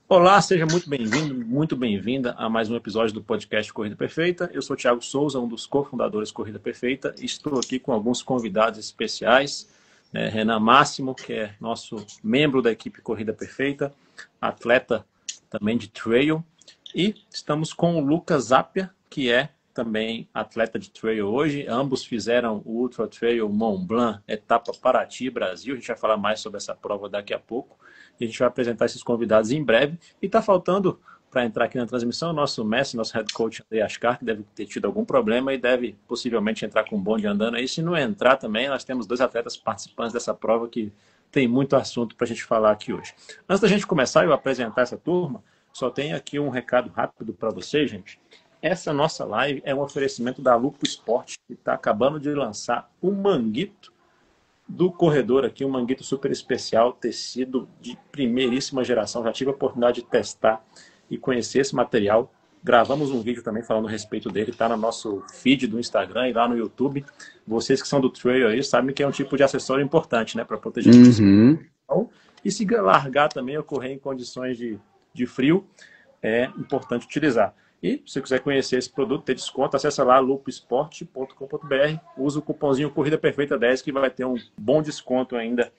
Olá, seja muito bem-vindo, muito bem-vinda a mais um episódio do podcast Corrida Perfeita. Eu sou o Thiago Souza, um dos cofundadores Corrida Perfeita, e estou aqui com alguns convidados especiais, Renan Máximo, que é nosso membro da equipe Corrida Perfeita, atleta também de trail, e estamos com o Lucas Zapia, que é também atleta de trail hoje. Ambos fizeram o Ultra Trail Mont Blanc, etapa Paraty, Brasil. A gente vai falar mais sobre essa prova daqui a pouco. E a gente vai apresentar esses convidados em breve. E está faltando, para entrar aqui na transmissão, o nosso mestre, nosso head coach, André Ascar, que deve ter tido algum problema e deve possivelmente entrar com um bonde andando aí. Se não entrar também, nós temos dois atletas participantes dessa prova que tem muito assunto para a gente falar aqui hoje. Antes da gente começar e eu apresentar essa turma, só tenho aqui um recado rápido para vocês, gente. Essa nossa live é um oferecimento da Lupo Esporte, que está acabando de lançar um manguito do corredor aqui, um manguito super especial, tecido de primeiríssima geração. Já tive a oportunidade de testar e conhecer esse material. Gravamos um vídeo também falando a respeito dele, está no nosso feed do Instagram e lá no YouTube. Vocês que são do trail aí sabem que é um tipo de acessório importante, né, para proteger principalmente. Uhum. E se largar também, ocorrer em condições de frio, é importante utilizar. E se você quiser conhecer esse produto, ter desconto, acessa lá luposport.com.br, usa o cupomzinho Corrida Perfeita 10 que vai ter um bom desconto ainda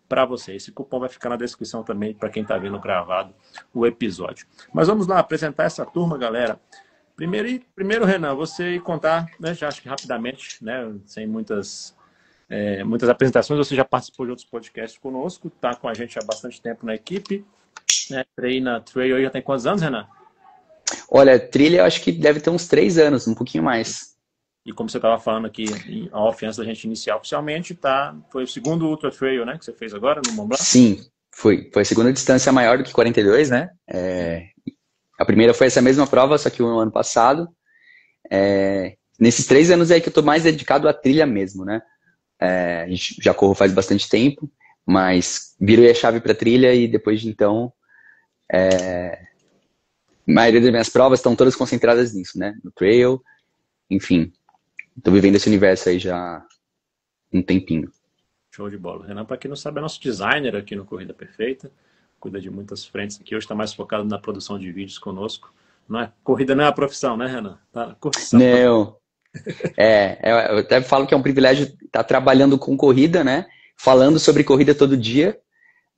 para você. Esse cupom vai ficar na descrição também para quem está vendo gravado o episódio. Mas vamos lá apresentar essa turma, galera. Primeiro Renan, você ir contar, né, já acho que rapidamente, né, sem muitas apresentações, você já participou de outros podcasts conosco, está com a gente há bastante tempo na equipe, né, treina trail, já tem quantos anos, Renan? Olha, trilha eu acho que deve ter uns 3 anos, um pouquinho mais. E como você estava falando aqui em off antes da gente iniciar oficialmente, foi o segundo Ultra Trail, né, que você fez agora no Mont Blanc? Sim, foi a segunda distância maior do que 42, né? A primeira foi essa mesma prova, só que no ano passado. Nesses 3 anos aí que eu tô mais dedicado à trilha mesmo, né? A gente já corro faz bastante tempo, mas virei a chave para trilha e depois de então, a maioria das minhas provas estão todas concentradas nisso, né? No trail, enfim. Tô vivendo esse universo aí já há um tempinho. Show de bola. Renan, para quem não sabe, é nosso designer aqui no Corrida Perfeita, cuida de muitas frentes aqui, hoje está mais focado na produção de vídeos conosco. Não é, corrida não é a profissão, né, Renan? Tá na curtição também. Não, eu até falo que é um privilégio estar trabalhando com corrida, né? Falando sobre corrida todo dia,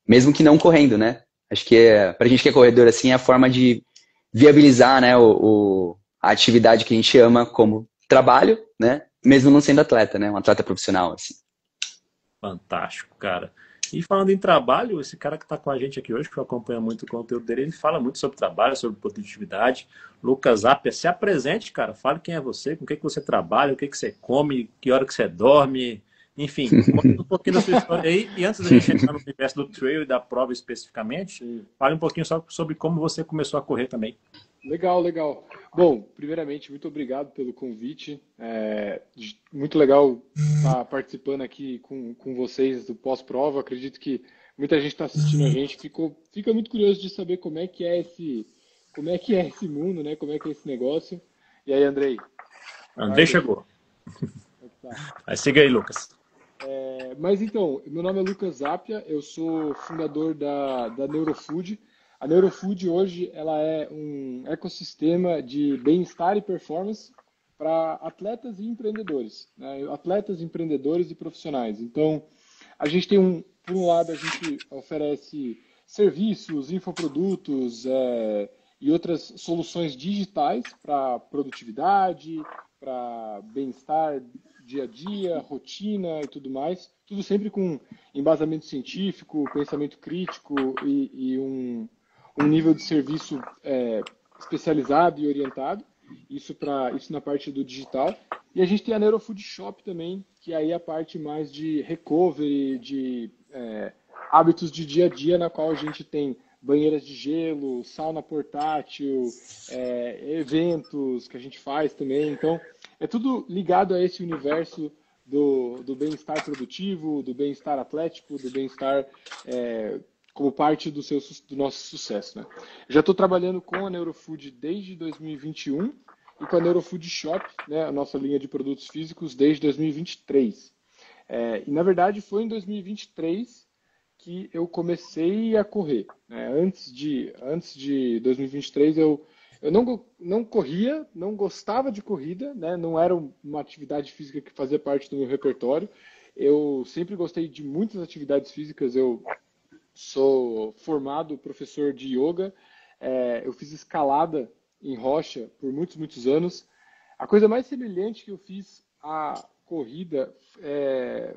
mesmo que não correndo, né? Acho que pra gente que é corredor, assim, é a forma de viabilizar, né, a atividade que a gente ama como trabalho, né? Mesmo não sendo atleta, né? Um atleta profissional, assim. Fantástico, cara. E falando em trabalho, esse cara que está com a gente aqui hoje, que eu acompanho muito o conteúdo dele, ele fala muito sobre trabalho, sobre produtividade. Lucas Apia, se apresente, cara. Fale quem é você, com o que que você trabalha, o que que você come, que hora que você dorme. Enfim, conta um pouquinho da sua história aí. E antes da gente entrar no universo do trail e da prova especificamente, fale um pouquinho só sobre como você começou a correr também. Legal, legal. Bom, primeiramente, muito obrigado pelo convite. Muito legal estar participando aqui com vocês do pós-prova. Acredito que muita gente está assistindo a gente. Fica muito curioso de saber como é que é esse mundo, né? Como é que é esse negócio. E aí, Andrei, André tarde aí. chegou. Como é que tá? Aí siga aí, Lucas. Mas então, meu nome é Lucas Zapia, eu sou fundador da Neurofood. A Neurofood hoje ela é um ecossistema de bem-estar e performance para atletas e empreendedores, né? Atletas, empreendedores e profissionais. Então, a gente tem por um lado, a gente oferece serviços, infoprodutos, e outras soluções digitais para produtividade, para bem-estar dia a dia, rotina e tudo mais. Tudo sempre com embasamento científico, pensamento crítico e um nível de serviço especializado e orientado. Isso na parte do digital. E a gente tem a Neurofood Shop também, que aí é a parte mais de recovery, de hábitos de dia a dia, na qual a gente tem banheiras de gelo, sauna portátil, eventos que a gente faz também. Então, é tudo ligado a esse universo do bem-estar produtivo, do bem-estar atlético, do bem-estar como parte do nosso sucesso, né? Já estou trabalhando com a Neurofood desde 2021 e com a Neurofood Shop, né, a nossa linha de produtos físicos, desde 2023. E, na verdade, foi em 2023 que eu comecei a correr, né? Antes de 2023, eu não corria, não gostava de corrida, né? Não era uma atividade física que fazia parte do meu repertório. Eu sempre gostei de muitas atividades físicas. Eu sou formado professor de yoga, eu fiz escalada em rocha por muitos, muitos anos. A coisa mais semelhante que eu fiz à corrida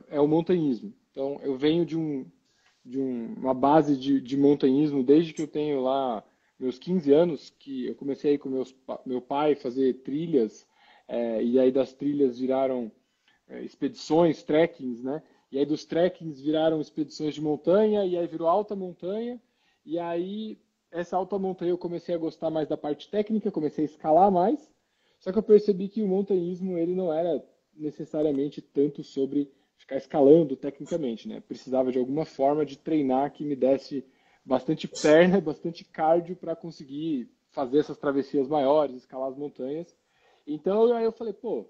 é o montanhismo. Então, eu venho de uma base de montanhismo desde que eu tenho lá meus 15 anos, que eu comecei aí com meu pai fazer trilhas, e aí das trilhas viraram expedições, trekkings, né? E aí dos trekkings viraram expedições de montanha, e aí virou alta montanha, e aí essa alta montanha eu comecei a gostar mais da parte técnica, comecei a escalar mais, só que eu percebi que o montanhismo ele não era necessariamente tanto sobre ficar escalando tecnicamente, né? Precisava de alguma forma de treinar que me desse bastante perna, bastante cardio para conseguir fazer essas travessias maiores, escalar as montanhas. Então aí eu falei, pô,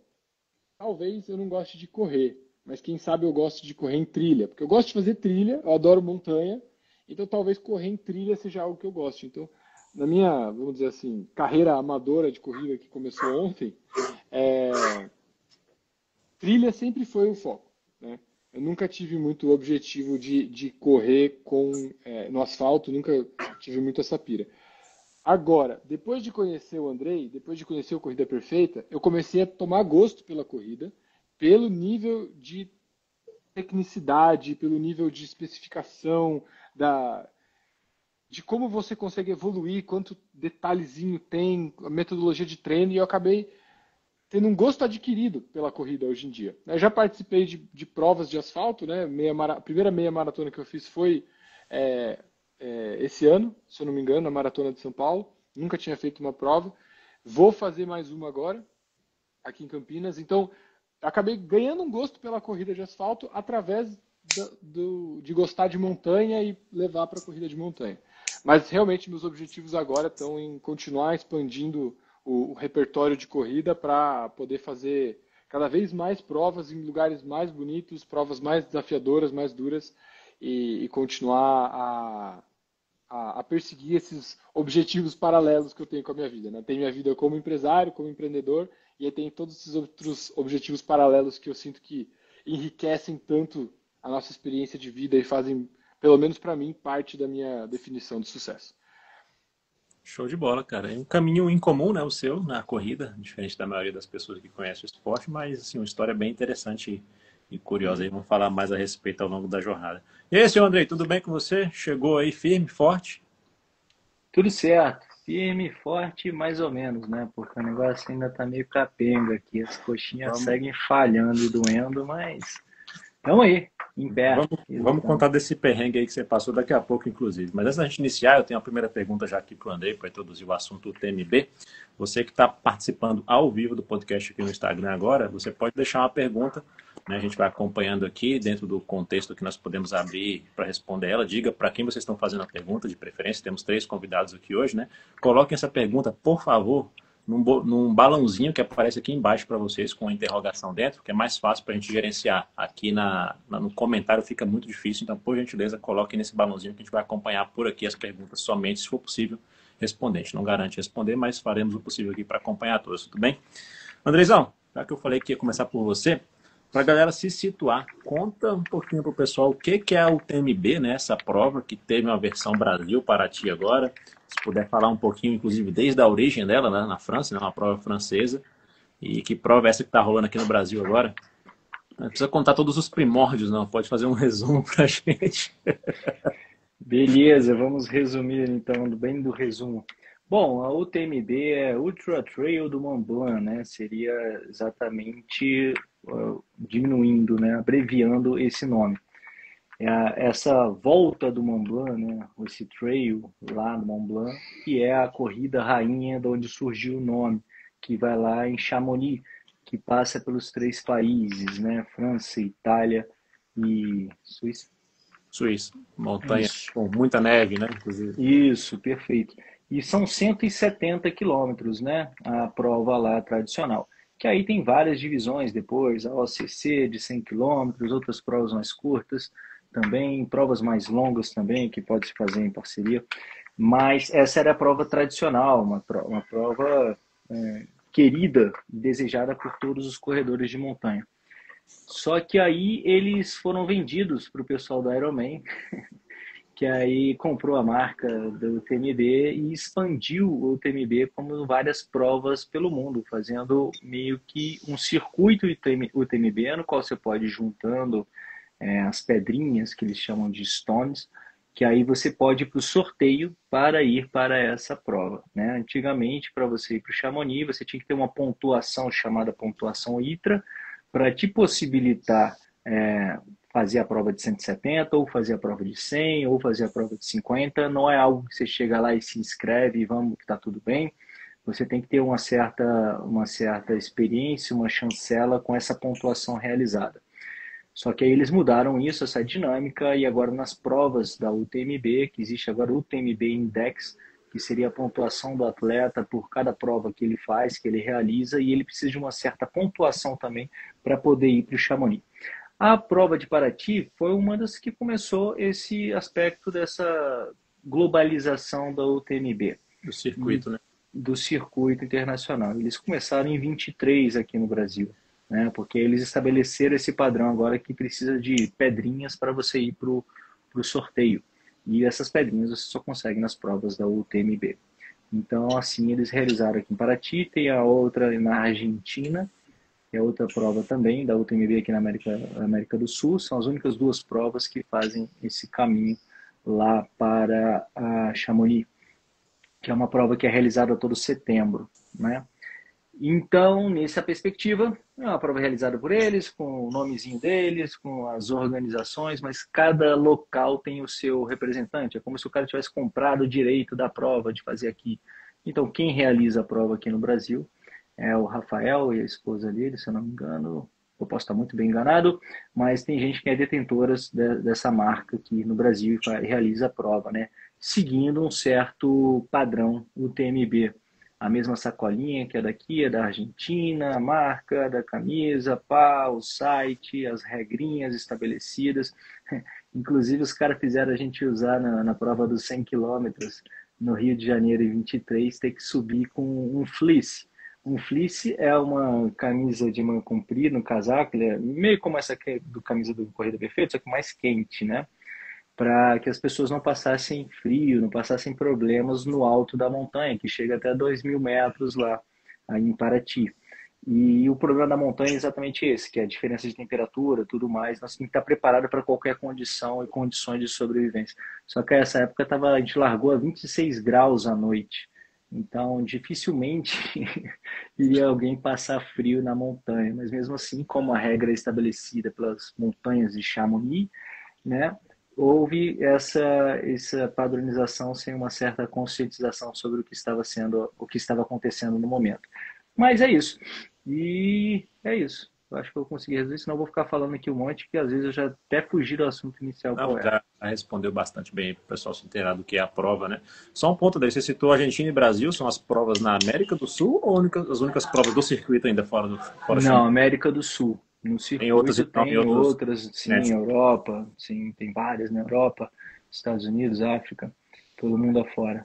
talvez eu não goste de correr, mas quem sabe eu gosto de correr em trilha, porque eu gosto de fazer trilha, eu adoro montanha, então talvez correr em trilha seja algo que eu goste. Então, na minha, vamos dizer assim, carreira amadora de corrida que começou ontem, trilha sempre foi o foco, né? Eu nunca tive muito o objetivo de correr no asfalto, nunca tive muito essa pira. Agora, depois de conhecer o Andrei, depois de conhecer o Corrida Perfeita, eu comecei a tomar gosto pela corrida, pelo nível de tecnicidade, pelo nível de especificação, de como você consegue evoluir, quanto detalhezinho tem, a metodologia de treino, e eu acabei tendo um gosto adquirido pela corrida hoje em dia. Eu já participei de provas de asfalto, né? A primeira meia maratona que eu fiz foi esse ano, se eu não me engano, na Maratona de São Paulo. Nunca tinha feito uma prova. Vou fazer mais uma agora, aqui em Campinas. Então, acabei ganhando um gosto pela corrida de asfalto através de gostar de montanha e levar para a corrida de montanha. Mas realmente meus objetivos agora estão em continuar expandindo o repertório de corrida para poder fazer cada vez mais provas em lugares mais bonitos, provas mais desafiadoras, mais duras, e continuar a perseguir esses objetivos paralelos que eu tenho com a minha vida, né? Tem minha vida como empresário, como empreendedor, e aí tem todos esses outros objetivos paralelos que eu sinto que enriquecem tanto a nossa experiência de vida e fazem, pelo menos para mim, parte da minha definição de sucesso. Show de bola, cara. É um caminho incomum, né, o seu, na corrida, diferente da maioria das pessoas que conhecem o esporte, mas, assim, uma história bem interessante e curiosa aí. Vamos falar mais a respeito ao longo da jornada. E aí, senhor Andrei, tudo bem com você? Chegou aí firme, forte? Tudo certo, firme, forte, mais ou menos, né? Porque o negócio ainda tá meio capenga aqui, as coxinhas Vamos, seguem falhando e doendo, mas estamos aí, em pé, e vamos lutando. contar desse perrengue aí que você passou daqui a pouco, inclusive. Mas antes da gente iniciar, eu tenho a primeira pergunta já aqui para o Andrei, para introduzir o assunto do TMB. Você que está participando ao vivo do podcast aqui no Instagram agora, você pode deixar uma pergunta, né? A gente vai acompanhando aqui, dentro do contexto que nós podemos abrir para responder ela. Diga para quem vocês estão fazendo a pergunta, de preferência. Temos 3 convidados aqui hoje, né? Coloquem essa pergunta, por favor, num balãozinho que aparece aqui embaixo para vocês com a interrogação dentro, que é mais fácil para a gente gerenciar. Aqui no comentário fica muito difícil, então, por gentileza, coloquem nesse balãozinho que a gente vai acompanhar por aqui as perguntas somente, se for possível, responder. A gente não garante responder, mas faremos o possível aqui para acompanhar todos, tudo bem? Andrezão, já que eu falei que ia começar por você, para a galera se situar, conta um pouquinho para o pessoal o que é o TMB, né? Essa prova que teve uma versão Brasil para ti agora. Se puder falar um pouquinho, inclusive, desde a origem dela, né, na França, né, uma prova francesa. E que prova é essa que está rolando aqui no Brasil agora? Não precisa contar todos os primórdios, não. Pode fazer um resumo para a gente. Beleza, vamos resumir então, bem do resumo. Bom, a UTMB é Ultra Trail do Mont Blanc, né? Seria exatamente diminuindo, né? Abreviando esse nome. Essa volta do Mont Blanc, né? Esse trail lá no Mont Blanc, que é a corrida rainha de onde surgiu o nome, que vai lá em Chamonix, que passa pelos 3 países, né? França, Itália e Suíça. Suíça, montanha Isso. com muita neve, né? Inclusive. Isso, perfeito. E são 170 quilômetros, né? A prova lá tradicional. Que aí tem várias divisões depois, a OCC de 100 quilômetros, outras provas mais curtas. também, provas mais longas também, que pode se fazer em parceria. Mas essa era a prova tradicional, uma prova querida, desejada por todos os corredores de montanha. Só que aí eles foram vendidos para o pessoal da Ironman, que aí comprou a marca do UTMB e expandiu o UTMB como várias provas pelo mundo, fazendo meio que um circuito UTMB, no qual você pode ir juntando as pedrinhas, que eles chamam de stones, que aí você pode ir para o sorteio para ir para essa prova, né? Antigamente, para você ir para o Chamonix, você tinha que ter uma pontuação chamada pontuação ITRA, para te possibilitar fazer a prova de 170, ou fazer a prova de 100, ou fazer a prova de 50. Não é algo que você chega lá e se inscreve e vamos, que está tudo bem. Você tem que ter uma certa experiência, uma chancela com essa pontuação realizada. Só que aí eles mudaram isso, essa dinâmica, e agora nas provas da UTMB, que existe agora o UTMB Index, que seria a pontuação do atleta por cada prova que ele faz, que ele realiza, e ele precisa de uma certa pontuação também para poder ir para o Chamonix. A prova de Paraty foi uma das que começou esse aspecto dessa globalização da UTMB. Do circuito, né? Do circuito internacional. Eles começaram em 23 aqui no Brasil, né? Porque eles estabeleceram esse padrão agora que precisa de pedrinhas para você ir para o sorteio. E essas pedrinhas você só consegue nas provas da UTMB. Então, assim, eles realizaram aqui em Paraty, tem a outra na Argentina, que é outra prova também da UTMB aqui na América do Sul. São as únicas duas provas que fazem esse caminho lá para a Chamonix, que é uma prova que é realizada todo setembro, né? Então, nessa perspectiva, é uma prova realizada por eles, com o nomezinho deles, com as organizações, mas cada local tem o seu representante. É como se o cara tivesse comprado o direito da prova de fazer aqui. Então, quem realiza a prova aqui no Brasil é o Rafael e a esposa dele, se eu não me engano. Eu posso estar muito bem enganado, mas tem gente que é detentora dessa marca aqui no Brasil e realiza a prova, né? Seguindo um certo padrão UTMB. A mesma sacolinha que é daqui, é da Argentina, a marca da camisa, pá, o site, as regrinhas estabelecidas. Inclusive, os caras fizeram a gente usar na prova dos 100 quilômetros no Rio de Janeiro, em 23, ter que subir com um fleece. Um fleece é uma camisa de manga comprida, um casaco, ele é meio como essa aqui do camisa do Corrida Perfeita, só que mais quente, né? Para que as pessoas não passassem frio, não passassem problemas no alto da montanha, que chega até 2.000 metros lá, aí em Paraty. E o problema da montanha é exatamente esse, que é a diferença de temperatura, tudo mais. Nós temos que estar preparado para qualquer condição e condições de sobrevivência. Só que nessa época a gente largou a 26 graus à noite. Então, dificilmente iria alguém passar frio na montanha. Mas mesmo assim, como a regra é estabelecida pelas montanhas de Chamonix, né? Houve essa padronização sem uma certa conscientização sobre o que estava acontecendo no momento. Mas é isso. E é isso. Eu acho que eu consegui resolver, senão eu vou ficar falando aqui um monte, que às vezes eu já até fugi do assunto inicial. Não, já respondeu bastante bem para o pessoal se inteirar do que é a prova, né? Só um ponto daí, você citou Argentina e Brasil, são as provas na América do Sul ou as únicas provas do circuito ainda fora Não, América do Sul. No circuito tem outras, sim, né? Europa, sim, tem várias na Europa, Estados Unidos, África, todo mundo afora.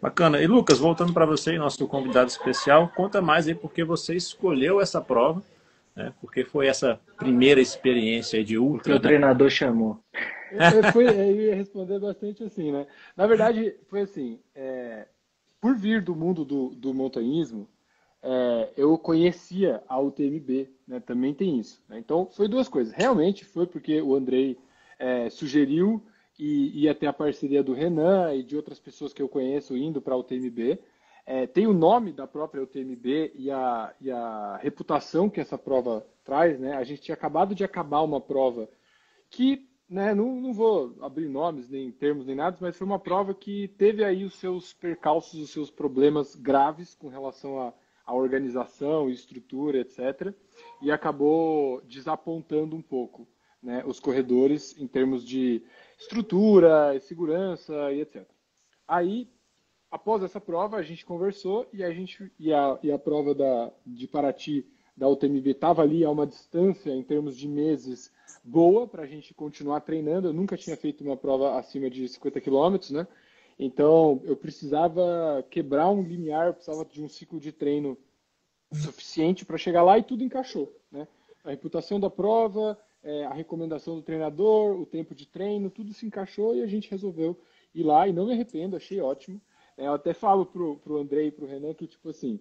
Bacana. E Lucas, voltando para você, nosso convidado especial, conta mais aí porque você escolheu essa prova, né? Porque foi essa primeira experiência de ultra. Porque o treinador chamou. Eu ia responder bastante assim, né? Na verdade, foi assim, por vir do mundo do montanhismo, eu conhecia a UTMB, né? Também tem isso, né? Então, foi duas coisas. Realmente foi porque o Andrei sugeriu e ia ter a parceria do Renan e de outras pessoas que eu conheço indo para a UTMB. Tem o nome da própria UTMB e a reputação que essa prova traz, né? A gente tinha acabado de acabar uma prova que, né, não vou abrir nomes, nem termos, nem nada, mas foi uma prova que teve aí os seus percalços, os seus problemas graves com relação a organização, estrutura, etc. E acabou desapontando um pouco, né, os corredores em termos de estrutura, segurança e etc. Aí, após essa prova, a gente conversou e a prova de Paraty da UTMB estava ali a uma distância, em termos de meses, boa para a gente continuar treinando. Eu nunca tinha feito uma prova acima de 50 quilômetros, né? Então, eu precisava quebrar um limiar, eu precisava de um ciclo de treino suficiente para chegar lá e tudo encaixou, né? A reputação da prova, a recomendação do treinador, o tempo de treino, tudo se encaixou e a gente resolveu ir lá e não me arrependo, achei ótimo. Eu até falo pro André e pro Renan que, tipo assim,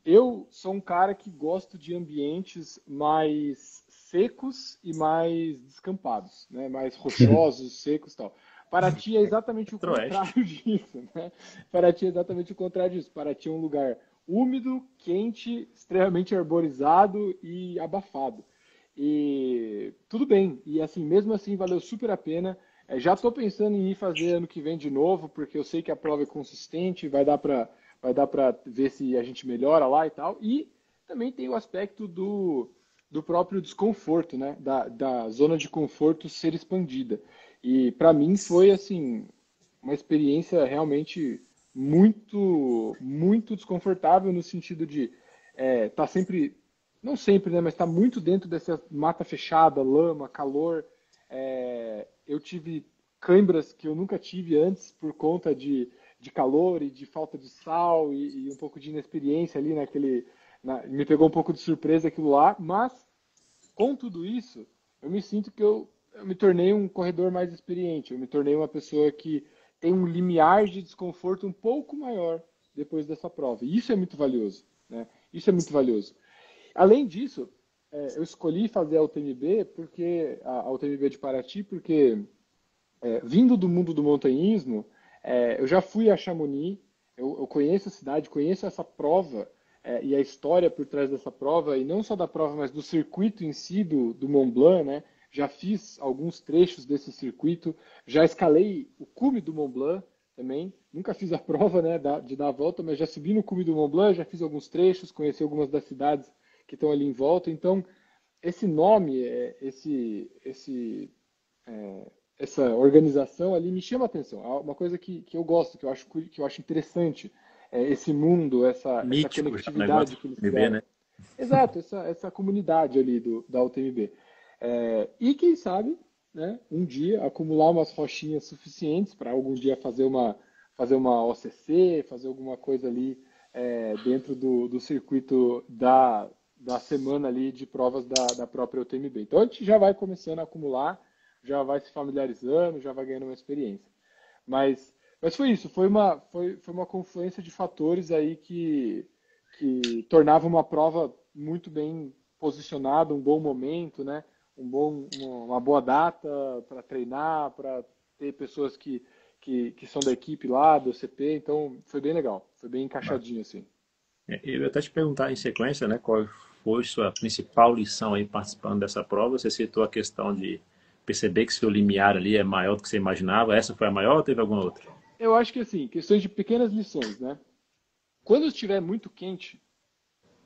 eu sou um cara que gosto de ambientes mais secos e mais descampados, né? Mais rochosos, secos e tal. Paraty é exatamente o contrário disso, né? Paraty é exatamente o contrário disso. Paraty é um lugar úmido, quente, extremamente arborizado e abafado. E tudo bem. E assim, mesmo assim, valeu super a pena. Já estou pensando em ir fazer ano que vem de novo, porque eu sei que a prova é consistente, vai dar para ver se a gente melhora lá e tal. E também tem o aspecto do próprio desconforto, né? Da zona de conforto ser expandida. E para mim foi assim uma experiência realmente muito desconfortável no sentido de tá sempre, não sempre, né? Mas tá muito dentro dessa mata fechada, lama, calor. Eu tive cãibras que eu nunca tive antes por conta de calor e de falta de sal e um pouco de inexperiência ali me pegou um pouco de surpresa aquilo lá, mas com tudo isso, eu me sinto que eu me tornei um corredor mais experiente, eu me tornei uma pessoa que tem um limiar de desconforto um pouco maior depois dessa prova. E isso é muito valioso, né? Isso é muito valioso. Além disso, eu escolhi fazer a UTMB porque a UTMB de Paraty, porque vindo do mundo do montanhismo, eu já fui a Chamonix, eu conheço a cidade, conheço essa prova e a história por trás dessa prova, e não só da prova, mas do circuito em si do Mont Blanc, né? Já fiz alguns trechos desse circuito, já escalei o cume do Mont Blanc também, nunca fiz a prova, né, de dar a volta, mas já subi no cume do Mont Blanc, já fiz alguns trechos, conheci algumas das cidades que estão ali em volta, então esse nome, essa organização ali me chama a atenção. É uma coisa que eu gosto, que eu acho interessante, esse mundo, essa Mítico, já, o conectividade negócio que eles do UTMB, criaram. né? Exato, essa comunidade ali da UTMB. E quem sabe, né, um dia acumular umas rochinhas suficientes para algum dia fazer uma OCC, fazer alguma coisa ali dentro do circuito da semana ali de provas da própria UTMB. Então a gente já vai começando a acumular, já vai se familiarizando, já vai ganhando uma experiência. Mas foi isso, foi uma confluência de fatores aí que tornava uma prova muito bem posicionada, um bom momento, né? Uma boa data para treinar, para ter pessoas que são da equipe lá, do CP, então foi bem legal, foi bem encaixadinho assim. Eu ia até te perguntar em sequência, né, qual foi sua principal lição aí participando dessa prova. Você citou a questão de perceber que seu limiar ali é maior do que você imaginava. Essa foi a maior ou teve alguma outra? Eu acho que assim, questões de pequenas lições, né? Quando estiver muito quente,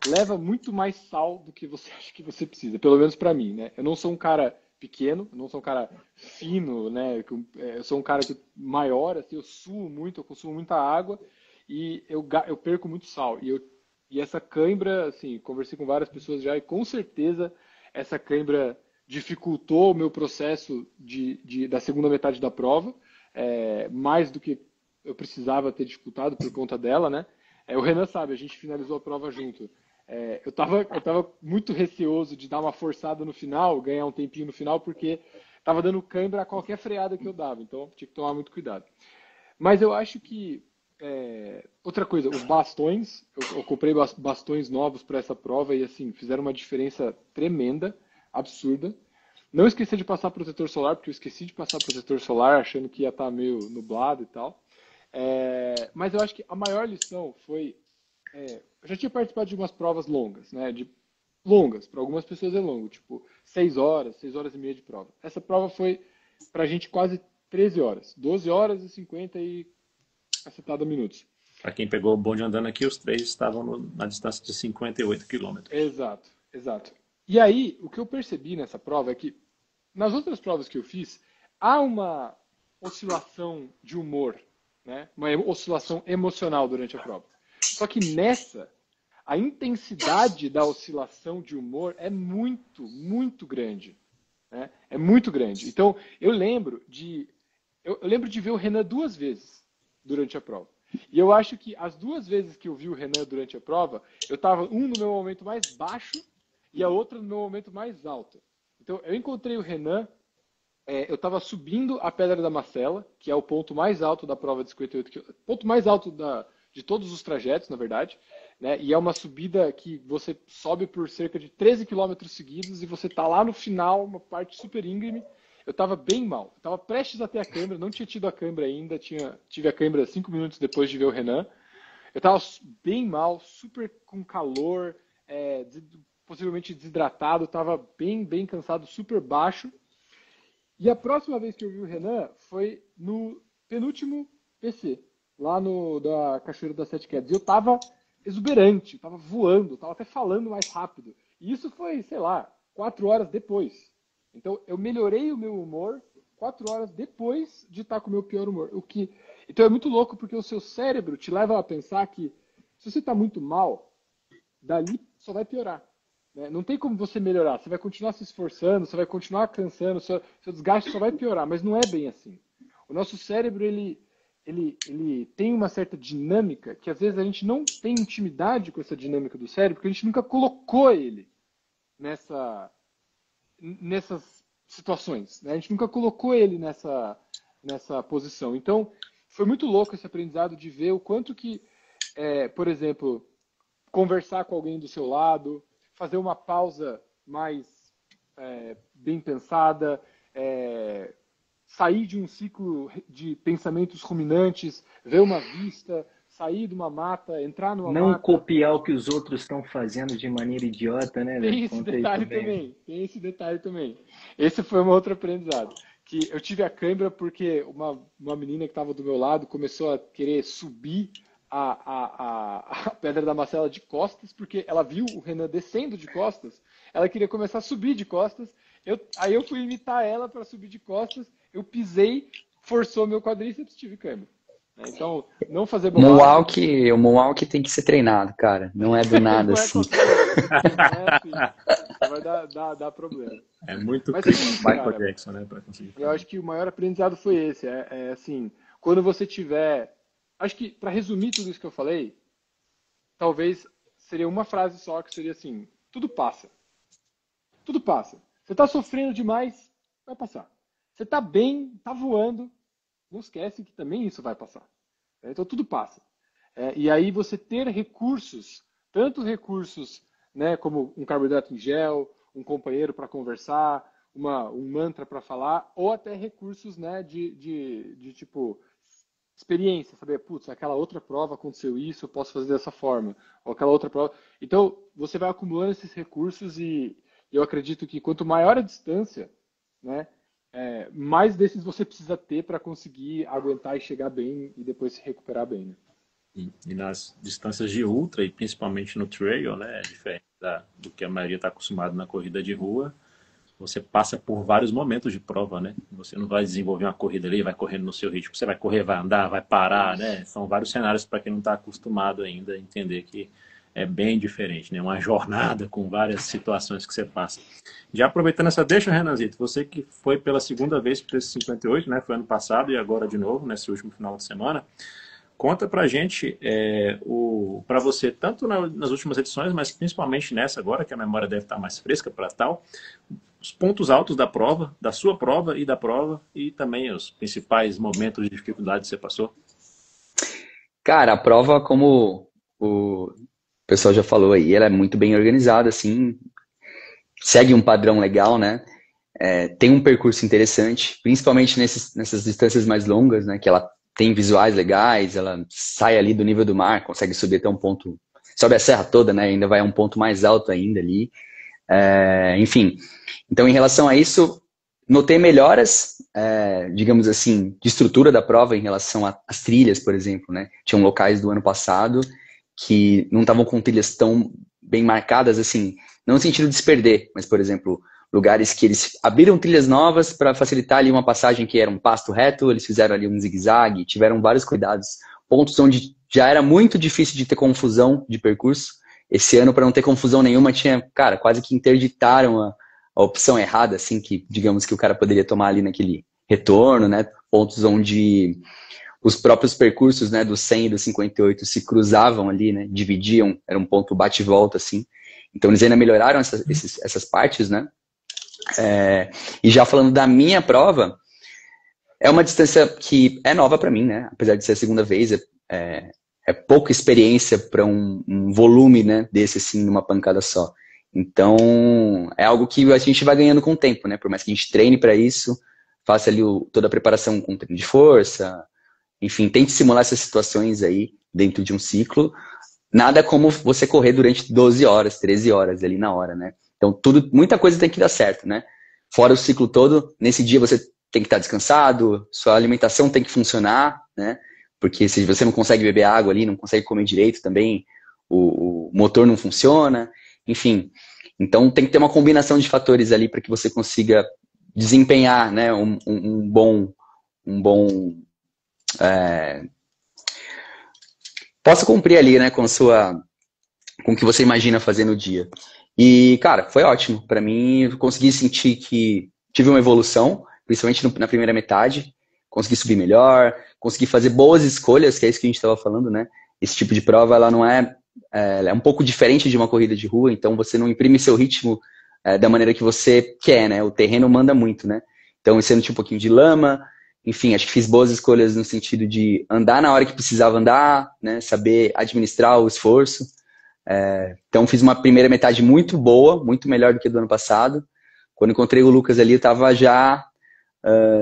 leva muito mais sal do que você acha que você precisa, pelo menos para mim, né? Eu não sou um cara pequeno, eu não sou um cara fino, né? Eu sou um cara maior, assim, eu suo muito, eu consumo muita água e eu perco muito sal. E essa cãibra, assim, conversei com várias pessoas já e com certeza essa cãibra dificultou o meu processo da segunda metade da prova, mais do que eu precisava ter dificultado por conta dela, né? O Renan sabe, a gente finalizou a prova junto. Eu tava muito receoso de dar uma forçada no final, ganhar um tempinho no final, porque tava dando cãibra a qualquer freada que eu dava, então tinha que tomar muito cuidado. Mas eu acho que outra coisa, os bastões, eu comprei bastões novos para essa prova e assim fizeram uma diferença tremenda, absurda. Não esqueci de passar protetor solar, porque eu esqueci de passar protetor solar achando que ia estar meio nublado e tal. Mas eu acho que a maior lição foi eu já tinha participado de umas provas longas, né? Longas, para algumas pessoas é longo, tipo 6 horas e meia de prova. Essa prova foi pra gente quase 13 horas, 12 horas e 50 e cacetada minutos. Para quem pegou o bonde andando aqui, os três estavam na distância de 58 quilômetros. Exato, exato. E aí, o que eu percebi nessa prova é que nas outras provas que eu fiz, há uma oscilação de humor, né? Uma oscilação emocional durante a prova. Só que nessa, a intensidade da oscilação de humor é muito, muito grande. Né? É muito grande. Então, eu lembro de ver o Renan 2 vezes durante a prova. E eu acho que as 2 vezes que eu vi o Renan durante a prova, eu estava no meu momento mais baixo e a outra no meu momento mais alto. Então, eu encontrei o Renan, eu estava subindo a Pedra da Macela, que é o ponto mais alto da prova de 58 km, ponto mais alto de todos os trajetos, na verdade, né? E é uma subida que você sobe por cerca de 13 quilômetros seguidos e você está lá no final, uma parte super íngreme. Eu estava bem mal, eu estava prestes a ter a câimbra, não tinha tido a câimbra ainda, tive a câimbra 5 minutos depois de ver o Renan. Eu estava bem mal, super com calor, possivelmente desidratado, estava bem, bem cansado, super baixo. E a próxima vez que eu vi o Renan foi no penúltimo PC, lá da Cachoeira das Sete Quedas. E eu estava exuberante, estava voando, estava até falando mais rápido. E isso foi, sei lá, 4 horas depois. Então, eu melhorei o meu humor 4 horas depois de estar com o meu pior humor. Então, é muito louco porque o seu cérebro te leva a pensar que se você está muito mal, dali só vai piorar. Né? Não tem como você melhorar. Você vai continuar se esforçando, você vai continuar cansando, seu desgaste só vai piorar. Mas não é bem assim. O nosso cérebro, ele tem uma certa dinâmica que às vezes a gente não tem intimidade com essa dinâmica do cérebro porque a gente nunca colocou ele nessas situações. Né? A gente nunca colocou ele nessa posição. Então, foi muito louco esse aprendizado de ver o quanto que, por exemplo, conversar com alguém do seu lado, fazer uma pausa mais bem pensada, sair de um ciclo de pensamentos ruminantes, ver uma vista, sair de uma mata, entrar numa mata. Não copiar o que os outros estão fazendo de maneira idiota, né? Tem esse detalhe também. Tem esse detalhe também. Esse foi um outro aprendizado. Que eu tive a câimbra porque uma menina que estava do meu lado começou a querer subir a Pedra da Macela de costas, porque ela viu o Renan descendo de costas, ela queria começar a subir de costas, aí eu fui imitar ela para subir de costas, eu pisei, forçou meu quadríceps, tive câimbra. Então, não fazer bobagem. O Moonwalk tem que ser treinado, cara. Não é do nada assim. Vai dar problema. É muito crítico Michael Jackson, né, para conseguir fazer. Eu acho que o maior aprendizado foi esse. Assim, quando você tiver... Acho que, para resumir tudo isso que eu falei, talvez seria uma frase só, que seria assim: tudo passa. Tudo passa. Você está sofrendo demais, vai passar. Você está bem, está voando, não esquece que também isso vai passar. Então, tudo passa. E aí você ter recursos, tanto recursos, né, como um carboidrato em gel, um companheiro para conversar, um mantra para falar, ou até recursos, né, de tipo... experiência, saber, putz, aquela outra prova aconteceu isso, eu posso fazer dessa forma, ou aquela outra prova. Então, você vai acumulando esses recursos e eu acredito que quanto maior a distância, né, mais desses você precisa ter para conseguir aguentar e chegar bem e depois se recuperar bem. Né? E nas distâncias de ultra, e principalmente no trail, né, é diferente do que a maioria está acostumado na corrida de rua. Você passa por vários momentos de prova, né? Você não vai desenvolver uma corrida ali, vai correndo no seu ritmo. Você vai correr, vai andar, vai parar, né? São vários cenários para quem não está acostumado ainda a entender que é bem diferente, né? Uma jornada com várias situações que você passa. Já aproveitando essa deixa, Renanzito, você que foi pela segunda vez para esse 58, né? Foi ano passado e agora de novo, nesse último final de semana. Conta pra gente, para você, tanto nas últimas edições, mas principalmente nessa agora, que a memória deve estar mais fresca para tal, os pontos altos da prova, da sua prova e também os principais momentos de dificuldade que você passou. Cara, a prova, como o pessoal já falou aí, ela é muito bem organizada, assim, segue um padrão legal, né? Tem um percurso interessante, principalmente nessas distâncias mais longas, né? Que ela tem visuais legais, ela sai ali do nível do mar, consegue subir até um ponto, sobe a serra toda, né? Ainda vai a um ponto mais alto ainda ali. Enfim, então em relação a isso, notei melhoras, digamos assim, de estrutura da prova em relação às trilhas, por exemplo, né? Tinham locais do ano passado que não estavam com trilhas tão bem marcadas, assim, não no sentido de se perder, mas, por exemplo, lugares que eles abriram trilhas novas para facilitar ali uma passagem que era um pasto reto, eles fizeram ali um zigue-zague, tiveram vários cuidados, pontos onde já era muito difícil de ter confusão de percurso, Esse ano, para não ter confusão nenhuma, tinha, cara, quase que interditaram a opção errada, assim, que digamos que o cara poderia tomar ali naquele retorno, né? Pontos onde os próprios percursos, né, do 100 e do 58 se cruzavam ali, né? Dividiam, era um ponto bate e volta, assim. Então eles ainda melhoraram essas partes, né? E já falando da minha prova, é uma distância que é nova para mim, né? Apesar de ser a segunda vez, é pouca experiência para um volume, né, desse assim, numa pancada só. Então, é algo que a gente vai ganhando com o tempo, né? Por mais que a gente treine para isso, faça ali toda a preparação com treino de força, enfim, tente simular essas situações aí dentro de um ciclo. Nada como você correr durante 12 horas, 13 horas ali na hora, né? Então, muita coisa tem que dar certo, né? Fora o ciclo todo, nesse dia você tem que estar descansado, sua alimentação tem que funcionar, né? Porque se você não consegue beber água ali, não consegue comer direito também, o motor não funciona, enfim. Então tem que ter uma combinação de fatores ali para que você consiga desempenhar, né, um bom possa cumprir ali, né, com o que você imagina fazer no dia. E, cara, foi ótimo. Para mim, eu consegui sentir que tive uma evolução, principalmente na primeira metade. Consegui subir melhor, consegui fazer boas escolhas, que é isso que a gente estava falando, né? Esse tipo de prova, ela não ela é um pouco diferente de uma corrida de rua, então você não imprime seu ritmo da maneira que você quer, né? O terreno manda muito, né? Então, esse ano tinha um pouquinho de lama, enfim, acho que fiz boas escolhas no sentido de andar na hora que precisava andar, né? Saber administrar o esforço. Então, fiz uma primeira metade muito boa, muito melhor do que do ano passado. Quando encontrei o Lucas ali, eu estava já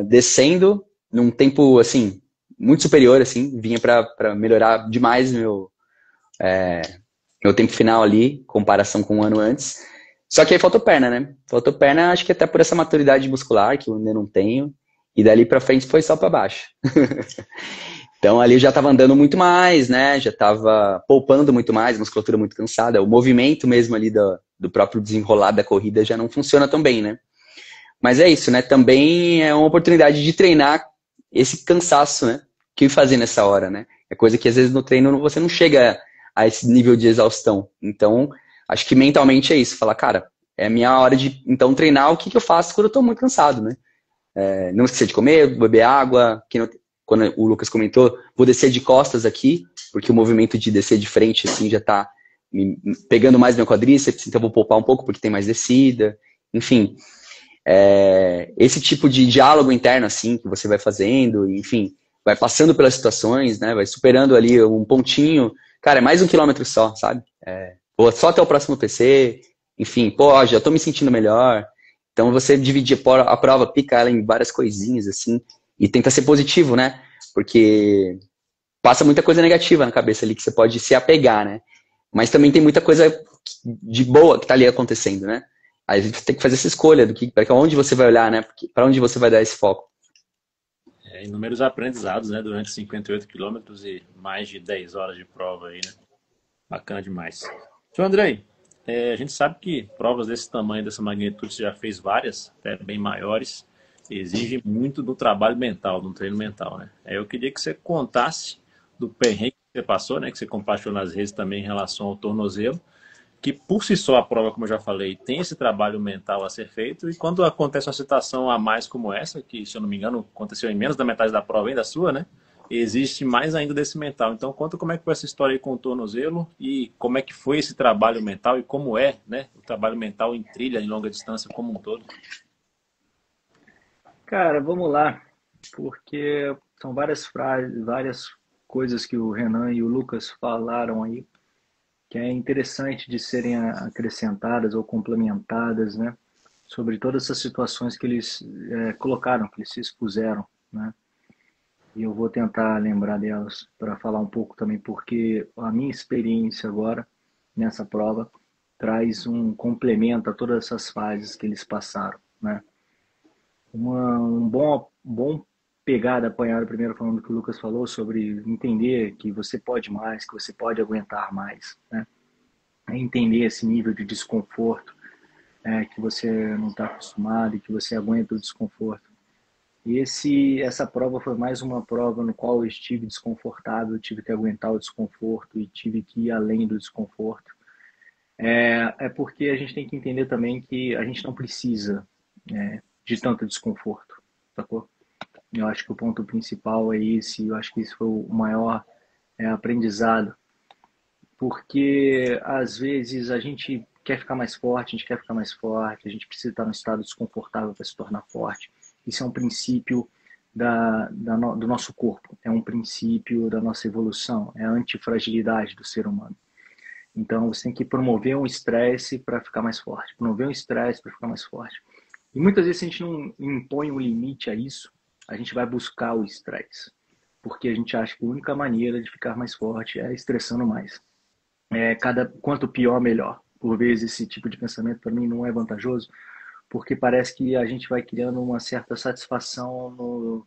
descendo num tempo, assim, muito superior, assim, vinha para melhorar demais meu tempo final ali, em comparação com um ano antes. Só que aí faltou perna, né? Faltou perna, acho que até por essa maturidade muscular, que eu ainda não tenho, e dali pra frente foi só para baixo. Então ali eu já tava andando muito mais, né? Já tava poupando muito mais, musculatura muito cansada. O movimento mesmo ali do próprio desenrolar da corrida já não funciona tão bem, né? Mas é isso, né? Também é uma oportunidade de treinar esse cansaço, né? Que fazer nessa hora, né? É coisa que às vezes no treino você não chega a esse nível de exaustão. Então, acho que mentalmente é isso. Falar, cara, é a minha hora de então treinar o que eu faço quando eu tô muito cansado, né? Não esquecer de comer, beber água. Quando o Lucas comentou, vou descer de costas aqui, porque o movimento de descer de frente assim já tá pegando mais meu quadríceps, então vou poupar um pouco porque tem mais descida. Enfim, esse tipo de diálogo interno assim que você vai fazendo, enfim, vai passando pelas situações, né? Vai superando ali um pontinho. Cara, é mais 1 quilômetro só, sabe? Vou só até o próximo PC. Enfim, pô, já tô me sentindo melhor. Então você dividir a prova, pica ela em várias coisinhas, assim, e tenta ser positivo, né? Porque passa muita coisa negativa na cabeça ali que você pode se apegar, né? Mas também tem muita coisa de boa que tá ali acontecendo, né? Aí a gente tem que fazer essa escolha para onde você vai olhar, né? Para onde você vai dar esse foco. Inúmeros aprendizados, né? Durante 58 quilômetros e mais de 10 horas de prova aí, né? Bacana demais. Seu Andrei, a gente sabe que provas desse tamanho, dessa magnitude, você já fez várias, até bem maiores, exigem muito do trabalho mental, do treino mental, né? Eu queria que você contasse do perrengue que você passou, né? Que você compartilhou nas redes também em relação ao tornozelo, que por si só a prova, como eu já falei, tem esse trabalho mental a ser feito, e quando acontece uma situação a mais como essa, que se eu não me engano aconteceu em menos da metade da prova ainda sua, né? Existe mais ainda desse mental. Então conta como é que foi essa história aí com o tornozelo e como é que foi esse trabalho mental e como né, o trabalho mental em trilha, em longa distância como um todo. Cara, vamos lá, porque são várias frases, várias coisas que o Renan e o Lucas falaram aí, que é interessante de serem acrescentadas ou complementadas, né? Sobre todas essas situações que eles colocaram, que eles se expuseram, né? E eu vou tentar lembrar delas para falar um pouco também, porque a minha experiência agora nessa prova traz um complemento a todas essas fases que eles passaram, né? Um bom pegada apanhada primeiro falando que o Lucas falou sobre entender que você pode mais, que você pode aguentar mais, né? Entender esse nível de desconforto que você não está acostumado e que você aguenta o desconforto. E essa prova foi mais uma prova no qual eu estive desconfortável, tive que aguentar o desconforto e tive que ir além do desconforto. É porque a gente tem que entender também que a gente não precisa de tanto desconforto, sacou? Eu acho que o ponto principal é esse, eu acho que esse foi o maior aprendizado, porque às vezes a gente quer ficar mais forte, a gente quer ficar mais forte, a gente precisa estar num estado desconfortável para se tornar forte. Isso é um princípio do nosso corpo, é um princípio da nossa evolução, é a antifragilidade do ser humano. Então você tem que promover um estresse para ficar mais forte, promover um estresse para ficar mais forte. E muitas vezes, se a gente não impõe um limite a isso, a gente vai buscar o estresse. Porque a gente acha que a única maneira de ficar mais forte é estressando mais. Quanto pior, melhor. Por vezes, esse tipo de pensamento, para mim, não é vantajoso, porque parece que a gente vai criando uma certa satisfação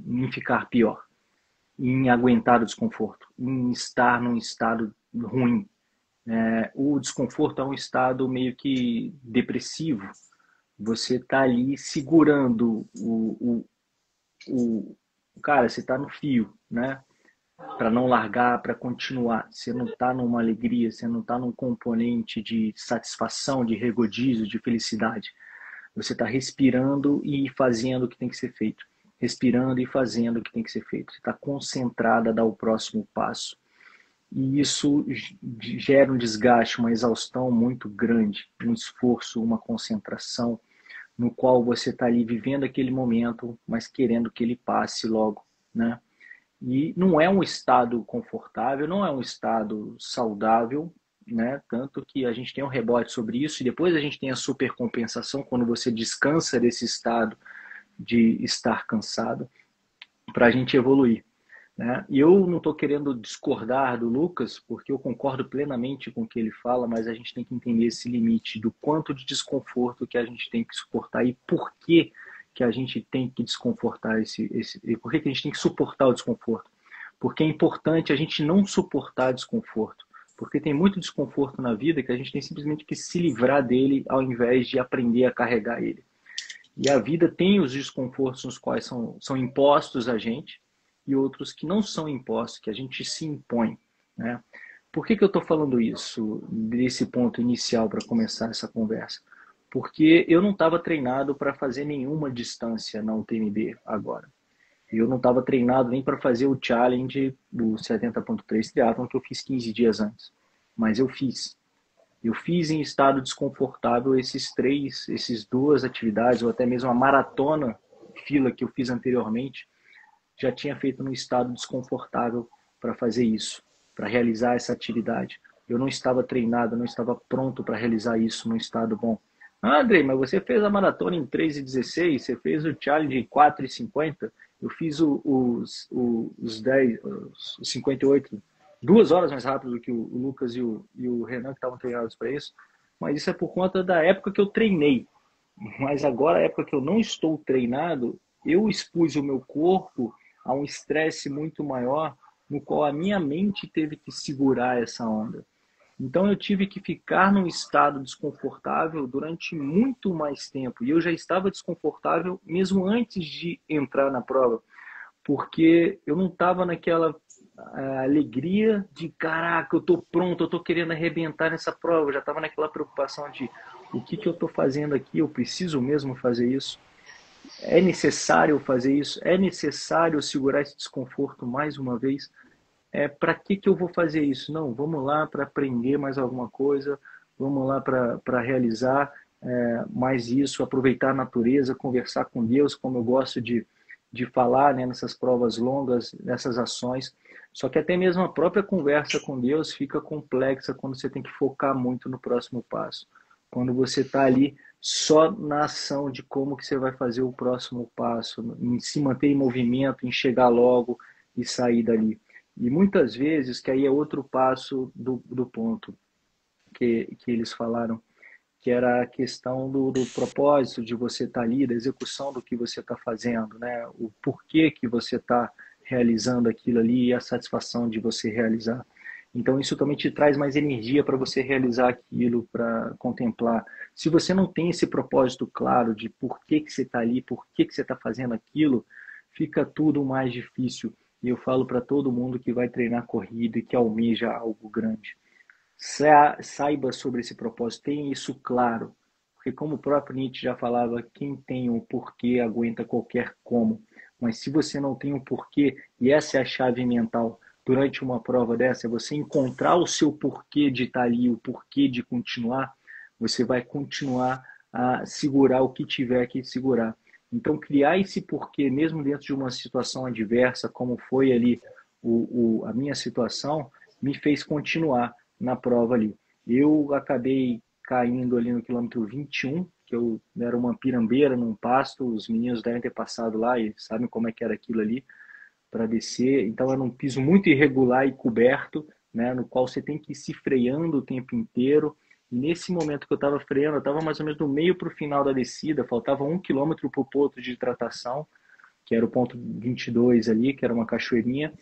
em ficar pior, em aguentar o desconforto, em estar num estado ruim. O desconforto é um estado meio que depressivo. Você está ali segurando cara, você está no fio, né? Para não largar, para continuar. Você não está numa alegria, você não está num componente de satisfação, de regozijo, de felicidade. Você está respirando e fazendo o que tem que ser feito. Respirando e fazendo o que tem que ser feito. Você está concentrada a dar o próximo passo. E isso gera um desgaste, uma exaustão muito grande, um esforço, uma concentração, no qual você está ali vivendo aquele momento, mas querendo que ele passe logo, né? E não é um estado confortável, não é um estado saudável, né? Tanto que a gente tem um rebote sobre isso e depois a gente tem a supercompensação quando você descansa desse estado de estar cansado para a gente evoluir, né? E eu não estou querendo discordar do Lucas, porque eu concordo plenamente com o que ele fala, mas a gente tem que entender esse limite do quanto de desconforto que a gente tem que suportar e por que a gente tem que desconfortar e por que a gente tem que suportar o desconforto. Porque é importante a gente não suportar desconforto, porque tem muito desconforto na vida que a gente tem simplesmente que se livrar dele ao invés de aprender a carregar ele. E a vida tem os desconfortos nos quais são impostos a gente, e outros que não são impostos, que a gente se impõe, né? Por que eu estou falando isso, desse ponto inicial para começar essa conversa? Porque eu não estava treinado para fazer nenhuma distância na UTMB agora. Eu não estava treinado nem para fazer o challenge do 70.3 triatlon que eu fiz 15 dias antes. Mas eu fiz. Eu fiz em estado desconfortável essas duas atividades, ou até mesmo a maratona fila que eu fiz anteriormente, já tinha feito num estado desconfortável para fazer isso, para realizar essa atividade. Eu não estava treinado, não estava pronto para realizar isso num estado bom. Ah, Andrei, mas você fez a maratona em 3:16, você fez o challenge em 4:50, eu fiz os 10, os 58, 2 horas mais rápido do que o Lucas e o Renan, que estavam treinados para isso, mas isso é por conta da época que eu treinei. Mas agora, a época que eu não estou treinado, eu expus o meu corpo a um estresse muito maior, no qual a minha mente teve que segurar essa onda. Então eu tive que ficar num estado desconfortável durante muito mais tempo. E eu já estava desconfortável mesmo antes de entrar na prova, porque eu não estava naquela alegria de caraca, eu estou pronto, eu estou querendo arrebentar nessa prova. Eu já estava naquela preocupação de o que eu estou fazendo aqui, eu preciso mesmo fazer isso. É necessário fazer isso? É necessário segurar esse desconforto mais uma vez? Para que eu vou fazer isso? Não, vamos lá para aprender mais alguma coisa, vamos lá para realizar mais isso, aproveitar a natureza, conversar com Deus, como eu gosto de falar, né, nessas provas longas, nessas ações. Só que até mesmo a própria conversa com Deus fica complexa quando você tem que focar muito no próximo passo. Quando você está ali só na ação de como que você vai fazer o próximo passo, em se manter em movimento, em chegar logo e sair dali. E muitas vezes, que aí é outro passo do ponto que eles falaram, que era a questão do propósito de você estar ali, da execução do que você está fazendo, né? O porquê que você está realizando aquilo ali e a satisfação de você realizar. Então isso também te traz mais energia para você realizar aquilo, para contemplar. Se você não tem esse propósito claro de por que você está ali, por que você está fazendo aquilo, fica tudo mais difícil. E eu falo para todo mundo que vai treinar corrida e que almeja algo grande. Saiba sobre esse propósito, tenha isso claro. Porque como o próprio Nietzsche já falava, quem tem um porquê aguenta qualquer como. Mas se você não tem um porquê, e essa é a chave mental durante uma prova dessa, é você encontrar o seu porquê de estar ali, o porquê de continuar, você vai continuar a segurar o que tiver que segurar. Então, criar esse porquê, mesmo dentro de uma situação adversa, como foi ali a minha situação, me fez continuar na prova ali. Eu acabei caindo ali no quilômetro 21, que eu era uma pirambeira num pasto, os meninos devem ter passado lá e sabem como é que era aquilo ali para descer. Então era um piso muito irregular e coberto, né, no qual você tem que ir se freando o tempo inteiro. E nesse momento que eu estava freando, eu estava mais ou menos do meio para o final da descida, faltava 1 quilômetro para o ponto de hidratação, que era o ponto 22 ali, que era uma cachoeirinha,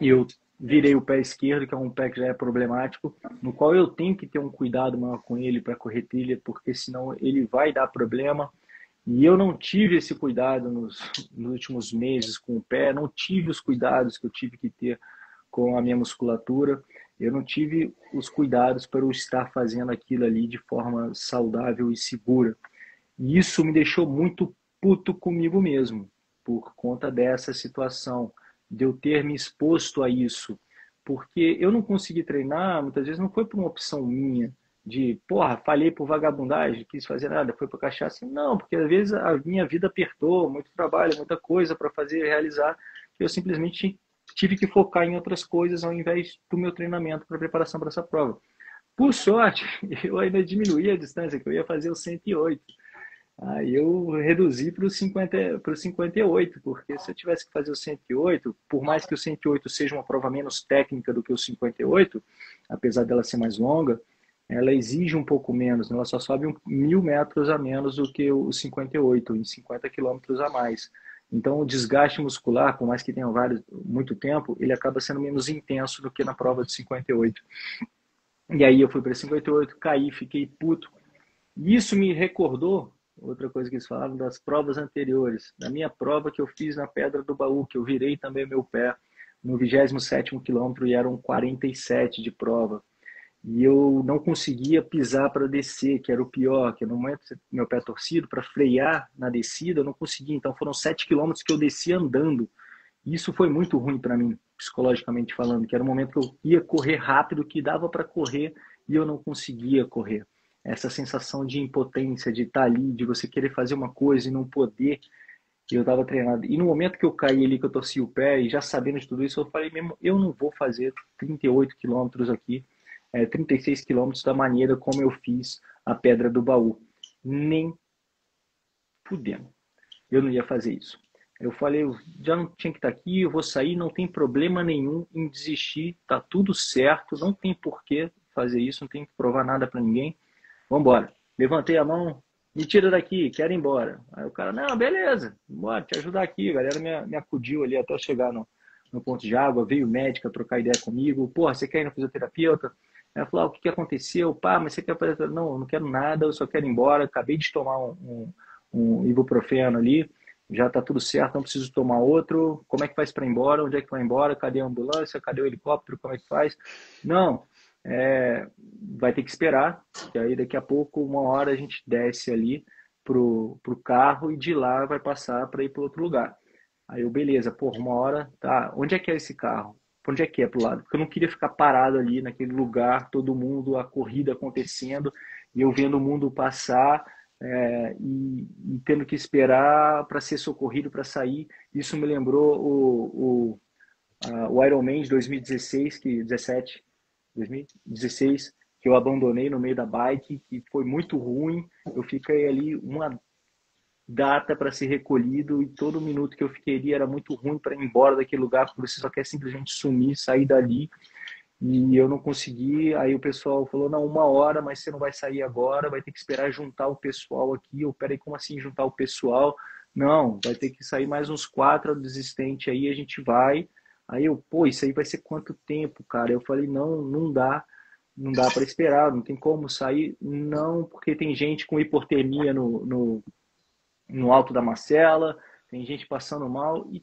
e eu virei o pé esquerdo, que é um pé que já é problemático, no qual eu tenho que ter um cuidado maior com ele para correr trilha, porque senão ele vai dar problema. E eu não tive esse cuidado nos últimos meses com o pé, não tive os cuidados que eu tive que ter com a minha musculatura, eu não tive os cuidados para eu estar fazendo aquilo ali de forma saudável e segura. E isso me deixou muito puto comigo mesmo, por conta dessa situação, de eu ter me exposto a isso. Porque eu não consegui treinar, muitas vezes não foi por uma opção minha, de, porra, falhei por vagabundagem, quis fazer nada, foi por cachaça. Não, porque às vezes a minha vida apertou, muito trabalho, muita coisa para fazer, realizar, que eu simplesmente tive que focar em outras coisas ao invés do meu treinamento para preparação para essa prova. Por sorte, eu ainda diminuí a distância, que eu ia fazer o 108. Aí eu reduzi para o 58, porque se eu tivesse que fazer o 108, por mais que o 108 seja uma prova menos técnica do que o 58, apesar dela ser mais longa, ela exige um pouco menos, né? Ela só sobe 1.000 metros a menos do que o 58, em 50 quilômetros a mais. Então o desgaste muscular, por mais que tenha muito tempo, ele acaba sendo menos intenso do que na prova de 58. E aí eu fui para 58, caí, fiquei puto. E isso me recordou outra coisa que eles falavam das provas anteriores. Da minha prova que eu fiz na Pedra do Baú, que eu virei também meu pé no 27º quilômetro e eram 47 de prova. E eu não conseguia pisar para descer, que era o pior, que no momento meu pé torcido, para frear na descida, eu não conseguia. Então foram 7 quilômetros que eu desci andando. E isso foi muito ruim para mim, psicologicamente falando, que era um momento que eu ia correr rápido, que dava para correr e eu não conseguia correr. Essa sensação de impotência, de estar ali, de você querer fazer uma coisa e não poder. Eu estava treinado. E no momento que eu caí ali, que eu torci o pé, e já sabendo de tudo isso, eu falei mesmo, eu não vou fazer 38 quilômetros aqui, 36 quilômetros da maneira como eu fiz a Pedra do Baú. Nem fudendo. Eu não ia fazer isso. Eu falei, eu já não tinha que estar aqui, eu vou sair, não tem problema nenhum em desistir, tá tudo certo, não tem porquê fazer isso, não tem que provar nada para ninguém. Vamos embora. Levantei a mão, me tira daqui, quero ir embora. Aí o cara, não, beleza, bora te ajudar aqui. A galera me acudiu ali até eu chegar no ponto de água, veio médica trocar ideia comigo. Porra, você quer ir no fisioterapeuta? Ela falou, o que aconteceu? Pá, mas você quer fazer? Não, eu não quero nada, eu só quero ir embora. Acabei de tomar um ibuprofeno ali, já tá tudo certo, não preciso tomar outro. Como é que faz para ir embora? Onde é que vai embora? Cadê a ambulância? Cadê o helicóptero? Como é que faz? Não, vai ter que esperar, que aí daqui a pouco, 1 hora, a gente desce ali pro carro e de lá vai passar para ir para outro lugar. Aí eu, beleza, porra, 1 hora, tá, onde é que é esse carro? Onde é que é pro lado? Porque eu não queria ficar parado ali naquele lugar, todo mundo, a corrida acontecendo, e eu vendo o mundo passar, e tendo que esperar para ser socorrido, para sair. Isso me lembrou o Ironman de 2016, 2016, que eu abandonei no meio da bike, que foi muito ruim. Eu fiquei ali uma data para ser recolhido e todo minuto que eu fiquei ali era muito ruim para ir embora daquele lugar, porque você só quer simplesmente sumir, sair dali. E eu não consegui. Aí o pessoal falou, não, 1 hora, mas você não vai sair agora, vai ter que esperar juntar o pessoal aqui. Eu, peraí, como assim juntar o pessoal? Não, vai ter que sair mais uns 4 desistentes aí, a gente vai. Aí eu, pô, isso aí vai ser quanto tempo, cara? Eu falei, não, não dá. Não dá para esperar, não tem como sair. Não, porque tem gente com hipotermia no alto da macela, tem gente passando mal, e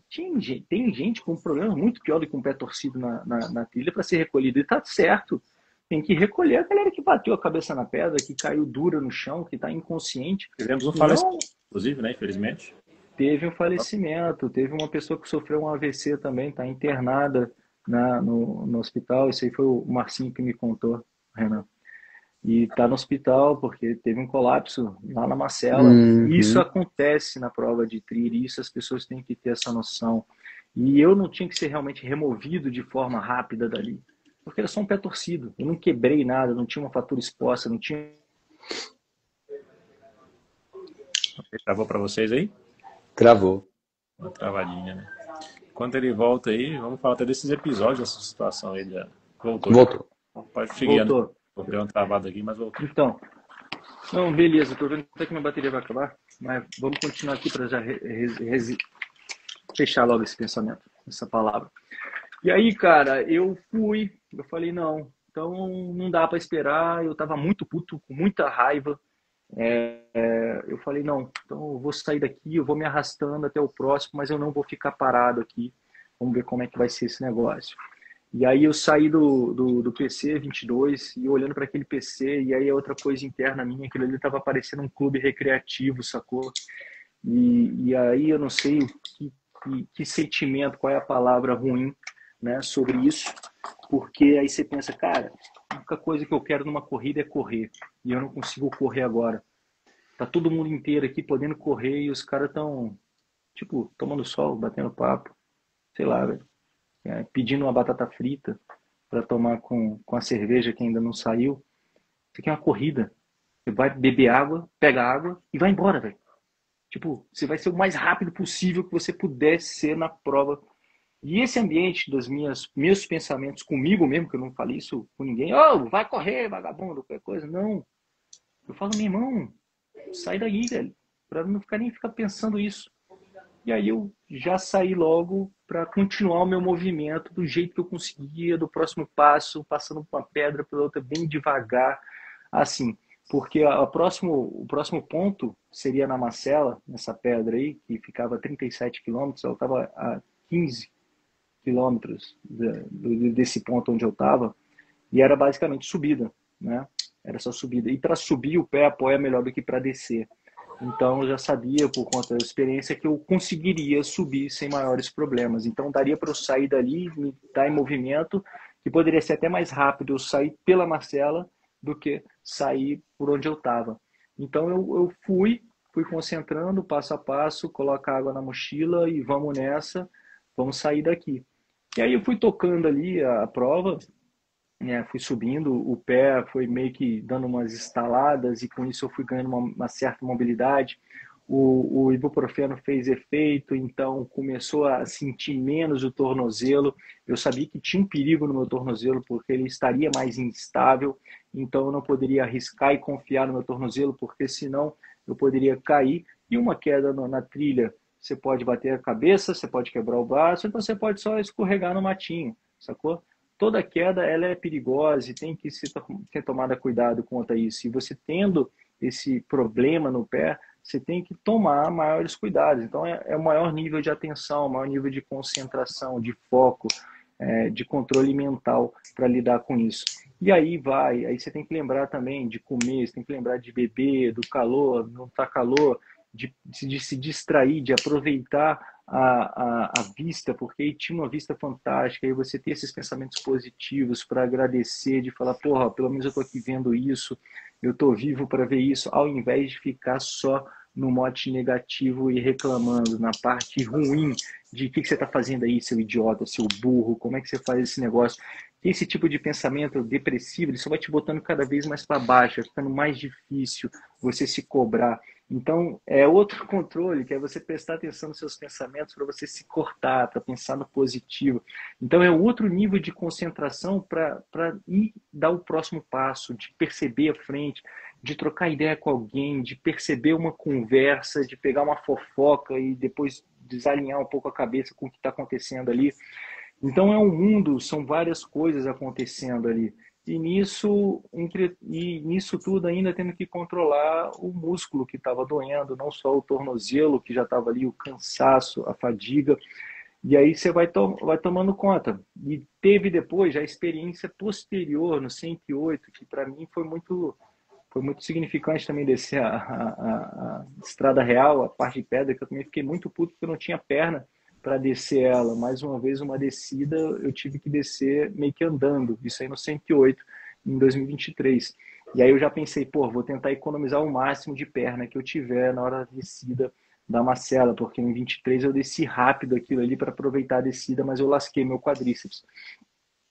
tem gente com um problema muito pior do que um pé torcido na trilha para ser recolhido. E tá certo, tem que recolher a galera que bateu a cabeça na pedra, que caiu dura no chão, que está inconsciente. Tivemos um Não falecimento, inclusive, né? Infelizmente. teve um falecimento, teve uma pessoa que sofreu um AVC também, está internada no hospital. Isso aí foi o Marcinho que me contou, Renan. E está no hospital porque teve um colapso lá na Macela. Isso Uhum. acontece na prova de trilha, isso as pessoas têm que ter essa noção. E eu não tinha que ser realmente removido de forma rápida dali, porque era só um pé torcido. Eu não quebrei nada, não tinha uma fratura exposta, não tinha. Travou para vocês aí? Travou. Uma travadinha, né? Enquanto ele volta aí, vamos falar até desses episódios, dessa situação aí. Já voltou. Voltou. Pode seguir. Voltou. Deu uma travada aqui, mas voltou. Então, não, beleza, estou vendo até que minha bateria vai acabar, mas vamos continuar aqui para já fechar logo esse pensamento, essa palavra. E aí, cara, eu falei, não, então não dá para esperar, eu estava muito puto, com muita raiva. Eu falei, não, então eu vou sair daqui, eu vou me arrastando até o próximo, mas eu não vou ficar parado aqui. Vamos ver como é que vai ser esse negócio. E aí eu saí do PC 22 e olhando para aquele PC, e aí é outra coisa interna minha, aquilo ali estava parecendo um clube recreativo, sacou? E aí eu não sei que sentimento, qual é a palavra ruim, né, sobre isso, porque aí você pensa, cara, a única coisa que eu quero numa corrida é correr, e eu não consigo correr agora. Tá todo mundo inteiro aqui podendo correr e os caras estão, tipo, tomando sol, batendo papo, sei lá, velho. Pedindo uma batata frita para tomar com a cerveja que ainda não saiu. Isso aqui é uma corrida. Você vai beber água, pega água e vai embora, velho. Tipo, você vai ser o mais rápido possível que você puder ser na prova. E esse ambiente dos meus pensamentos comigo mesmo, que eu não falei isso com ninguém, vai correr, vagabundo, qualquer coisa. Não. Eu falo, meu irmão, sai daí, velho. Pra não ficar pensando isso. E aí eu já saí logo para continuar o meu movimento do jeito que eu conseguia, do próximo passo, passando uma pedra pela outra bem devagar, assim. Porque o próximo ponto seria na Macela, nessa pedra aí, que ficava a 37 quilômetros, eu estava a 15 quilômetros desse ponto onde eu estava, e era basicamente subida, né? Era só subida. E para subir, o pé apoia melhor do que para descer. Então eu já sabia, por conta da experiência, que eu conseguiria subir sem maiores problemas. Então daria para eu sair dali, me dar em movimento, que poderia ser até mais rápido eu sair pela Marcela do que sair por onde eu estava. Então eu fui concentrando passo a passo, coloca água na mochila e vamos nessa, vamos sair daqui. E aí eu fui tocando ali a prova, né, fui subindo, o pé foi meio que dando umas estaladas e com isso eu fui ganhando uma certa mobilidade. O ibuprofeno fez efeito, então começou a sentir menos o tornozelo. Eu sabia que tinha um perigo no meu tornozelo porque ele estaria mais instável, então eu não poderia arriscar e confiar no meu tornozelo porque senão eu poderia cair. E uma queda na trilha, você pode bater a cabeça, você pode quebrar o braço, então você pode só escorregar no matinho, sacou? Toda queda ela é perigosa e tem que ter tomada cuidado quanto a isso. E você tendo esse problema no pé, você tem que tomar maiores cuidados. Então é o maior nível de atenção, o maior nível de concentração, de foco, de controle mental para lidar com isso. E aí aí você tem que lembrar também de comer, você tem que lembrar de beber, do calor, não tá calor, de se distrair, de aproveitar a vista, porque aí tinha uma vista fantástica, aí você ter esses pensamentos positivos para agradecer, de falar, porra, pelo menos eu tô aqui vendo isso, eu tô vivo para ver isso, ao invés de ficar só no mote negativo e reclamando, na parte ruim de o que você está fazendo aí, seu idiota, seu burro, como é que você faz esse negócio. Esse tipo de pensamento depressivo, ele só vai te botando cada vez mais para baixo, vai ficando mais difícil você se cobrar. Então, é outro controle, que é você prestar atenção nos seus pensamentos para você se cortar, para pensar no positivo. Então, é outro nível de concentração para ir dar o próximo passo, de perceber a frente, de trocar ideia com alguém, de perceber uma conversa, de pegar uma fofoca e depois desalinhar um pouco a cabeça com o que está acontecendo ali. Então, é um mundo, são várias coisas acontecendo ali. E nisso tudo ainda tendo que controlar o músculo que estava doendo, não só o tornozelo que já estava ali, o cansaço, a fadiga. E aí você vai tomando conta. E teve depois já a experiência posterior no 108, que para mim foi muito significante também descer a Estrada Real, a parte de pedra, que eu também fiquei muito puto porque eu não tinha perna para descer ela. Mais uma vez, uma descida, eu tive que descer meio que andando. Isso aí no 108, em 2023. E aí eu já pensei, pô, vou tentar economizar o máximo de perna que eu tiver na hora da descida da Macela, porque em 23 eu desci rápido aquilo ali para aproveitar a descida, mas eu lasquei meu quadríceps.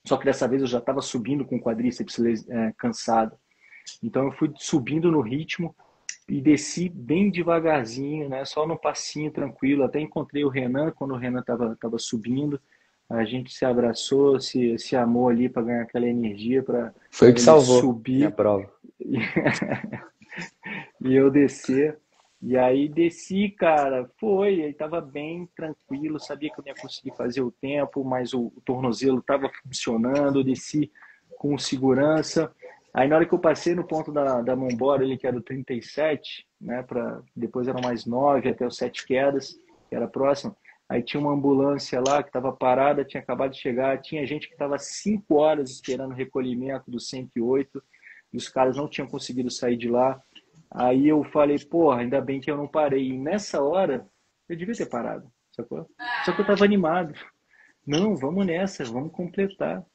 Só que dessa vez eu já estava subindo com o quadríceps cansado. Então eu fui subindo no ritmo e desci bem devagarzinho, né? Só no passinho tranquilo. Até encontrei o Renan quando o Renan tava subindo. A gente se abraçou, se amou ali para ganhar aquela energia para Foi o que ele salvou minha subir prova. e eu descer. E aí desci, cara, aí tava bem tranquilo, sabia que eu não ia conseguir fazer o tempo, mas o tornozelo tava funcionando, eu desci com segurança. Aí na hora que eu passei no ponto da Mombora, ele que era o 37, né, depois eram mais 9 até os 7 quedas, que era próximo. Aí tinha uma ambulância lá que estava parada, tinha acabado de chegar, tinha gente que estava 5 horas esperando o recolhimento do 108, e os caras não tinham conseguido sair de lá. Aí eu falei, porra, ainda bem que eu não parei. E nessa hora, eu devia ter parado, sacou? Só que eu tava animado. Não, vamos nessa, vamos completar,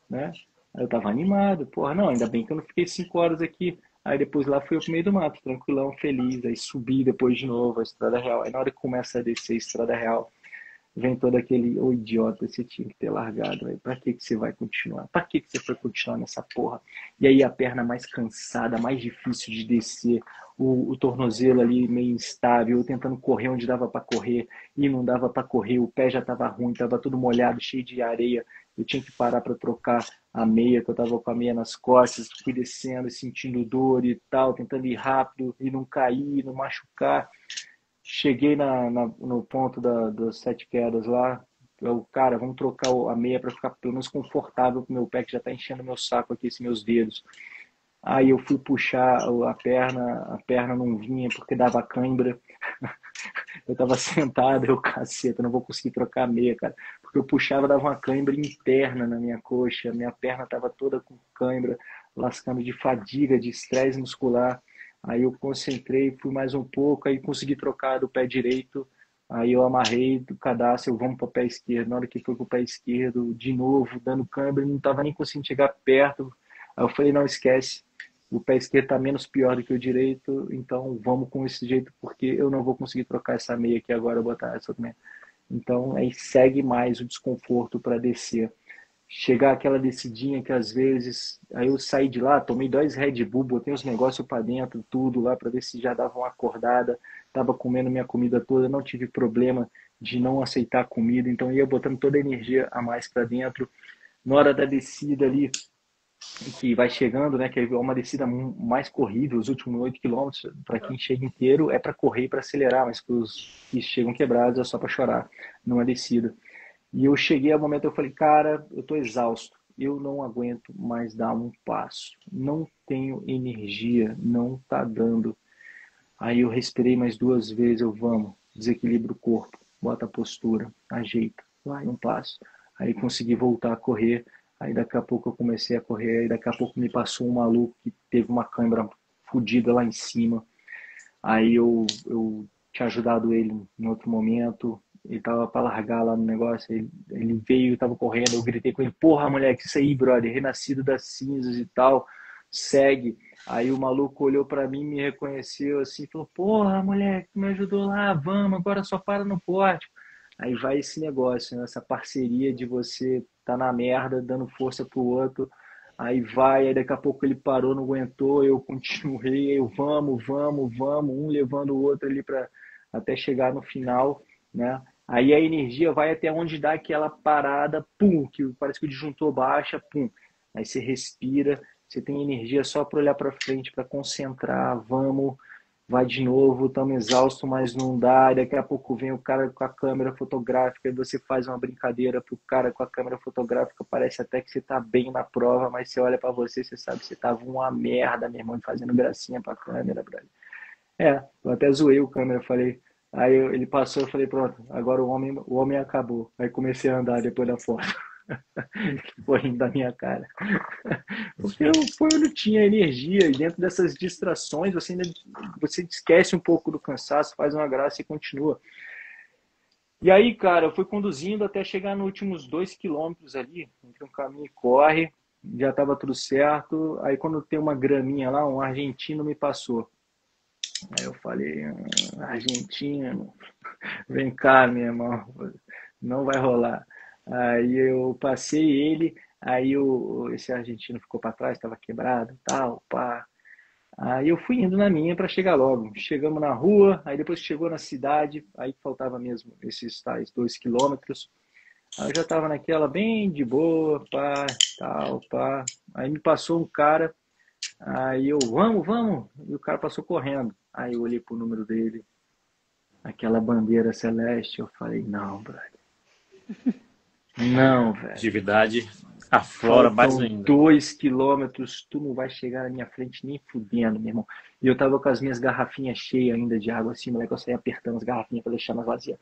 né? Aí eu tava animado, porra, não, ainda bem que eu não fiquei 5 horas aqui. Aí depois lá fui eu pro meio do mato, tranquilão, feliz. Aí subi depois de novo a Estrada Real. Aí na hora que começa a descer a Estrada Real, vem todo aquele, ô idiota, você tinha que ter largado, véio. Pra que você vai continuar? Pra que você foi continuar nessa porra? E aí a perna mais cansada, mais difícil de descer, o tornozelo ali meio instável, eu tentando correr onde dava para correr e não dava para correr, o pé já tava ruim, tava tudo molhado, cheio de areia, eu tinha que parar para trocar a meia, que eu tava com a meia nas costas, fui descendo, sentindo dor e tal, tentando ir rápido e não cair, não machucar. Cheguei no ponto das 7 quedas lá. Eu, cara, vamos trocar a meia para ficar pelo menos confortável pro meu pé, que já tá enchendo meu saco aqui, esses meus dedos. Aí eu fui puxar a perna não vinha porque dava cãibra. Eu tava sentado, eu, caceta, não vou conseguir trocar a meia, cara. Porque eu puxava, dava uma cãibra interna na minha coxa, minha perna tava toda com cãibra, lascando de fadiga, de estresse muscular. Aí eu concentrei, fui mais um pouco, aí consegui trocar do pé direito. Aí eu amarrei do cadastro, eu vamos para o pé esquerdo. Na hora que foi para o pé esquerdo, de novo, dando cãibra, não tava nem conseguindo chegar perto. Aí eu falei, não esquece, o pé esquerdo está menos pior do que o direito, então vamos com esse jeito, porque eu não vou conseguir trocar essa meia aqui agora, botar essa também. Então, aí segue mais o desconforto para descer. Chegar aquela descidinha que às vezes, aí eu saí de lá, tomei 2 Red Bull, botei os negócios para dentro, tudo lá, para ver se já dava uma acordada, tava comendo minha comida toda, não tive problema de não aceitar a comida, então ia botando toda a energia a mais para dentro. Na hora da descida ali, que vai chegando, né, que é uma descida mais corrida, os últimos 8 quilômetros, para quem chega inteiro, é para correr e para acelerar, mas para os que chegam quebrados é só para chorar numa descida. E eu cheguei ao momento, eu falei, cara, eu tô exausto, eu não aguento mais dar um passo, não tenho energia, não tá dando. Aí eu respirei mais 2 vezes, eu vamos, desequilibra o corpo, bota a postura, ajeita, vai um passo. Aí consegui voltar a correr, aí daqui a pouco eu comecei a correr, aí daqui a pouco me passou um maluco que teve uma câimbra fodida lá em cima. Aí eu tinha ajudado ele em outro momento, ele tava para largar lá no negócio, ele veio, tava correndo, eu gritei com ele, porra, moleque, isso aí, brother, renascido das cinzas e tal, segue. Aí o maluco olhou para mim, me reconheceu assim, falou, porra, moleque, me ajudou lá, vamos, agora só para no pórtico. Aí vai esse negócio, né? Essa parceria de você tá na merda, dando força pro outro, aí vai, aí daqui a pouco ele parou, não aguentou, eu continuei, eu vamos, um levando o outro ali para até chegar no final, né? Aí a energia vai até onde dá aquela parada, pum, que parece que o disjuntor baixa, pum. Aí você respira, você tem energia só para olhar para frente, para concentrar, vamos, vai de novo, estamos exausto, mas não dá. E daqui a pouco vem o cara com a câmera fotográfica e você faz uma brincadeira pro cara com a câmera fotográfica, parece até que você tá bem na prova, mas você olha para você, você sabe que você tava uma merda, meu irmão, fazendo gracinha pra câmera, brother. Eu até zoei o câmera, falei, Aí ele passou, eu falei, pronto, agora o homem acabou. Aí comecei a andar depois da foto. Foi rindo da minha cara. Porque eu não tinha energia e dentro dessas distrações você esquece um pouco do cansaço, faz uma graça e continua. E aí, cara, eu fui conduzindo até chegar nos últimos 2 quilômetros ali, entre um caminho e corre, já estava tudo certo. Aí quando tem uma graminha lá, um argentino me passou. Aí eu falei, argentino, vem cá, meu irmão, não vai rolar. Aí eu passei ele, aí esse argentino ficou para trás, estava quebrado, tal, pá. Aí eu fui indo na minha para chegar logo. Chegamos na rua, aí depois chegou na cidade, aí faltava mesmo esses tais 2 quilômetros. Aí eu já estava naquela bem de boa, pá, tal, pá. Aí me passou um cara, aí eu, vamos, vamos. E o cara passou correndo. Aí eu olhei pro número dele, aquela bandeira celeste, eu falei, não, brother. Não, velho. Atividade aflora mais Faltam ainda. 2 quilômetros, tu não vai chegar na minha frente nem fudendo, meu irmão. E eu tava com as minhas garrafinhas cheias ainda de água assim, moleque, eu saía apertando as garrafinhas pra deixar mais vazias.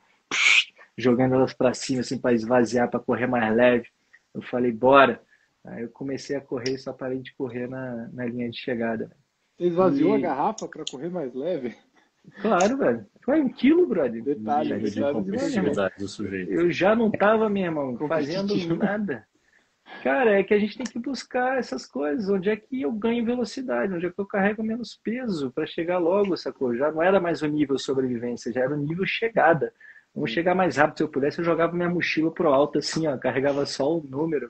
Jogando elas pra cima assim pra esvaziar, pra correr mais leve. Eu falei, bora. Aí eu comecei a correr e só parei de correr na linha de chegada. Você esvaziou a E, garrafa para correr mais leve? claro, velho, foi 1 quilo, brother. Detalhe, Nível de detalhe demais. competitividade do sujeito. Eu já não tava, meu irmão, fazendo Competitivo. nada. Cara, é que a gente tem que buscar essas coisas. Onde é que eu ganho velocidade? Onde é que eu carrego menos peso para chegar logo, sacou? Já não era mais o nível sobrevivência, já era o nível chegada. Vamos chegar mais rápido. Se eu pudesse, eu jogava minha mochila pro alto, assim, ó, carregava só o número,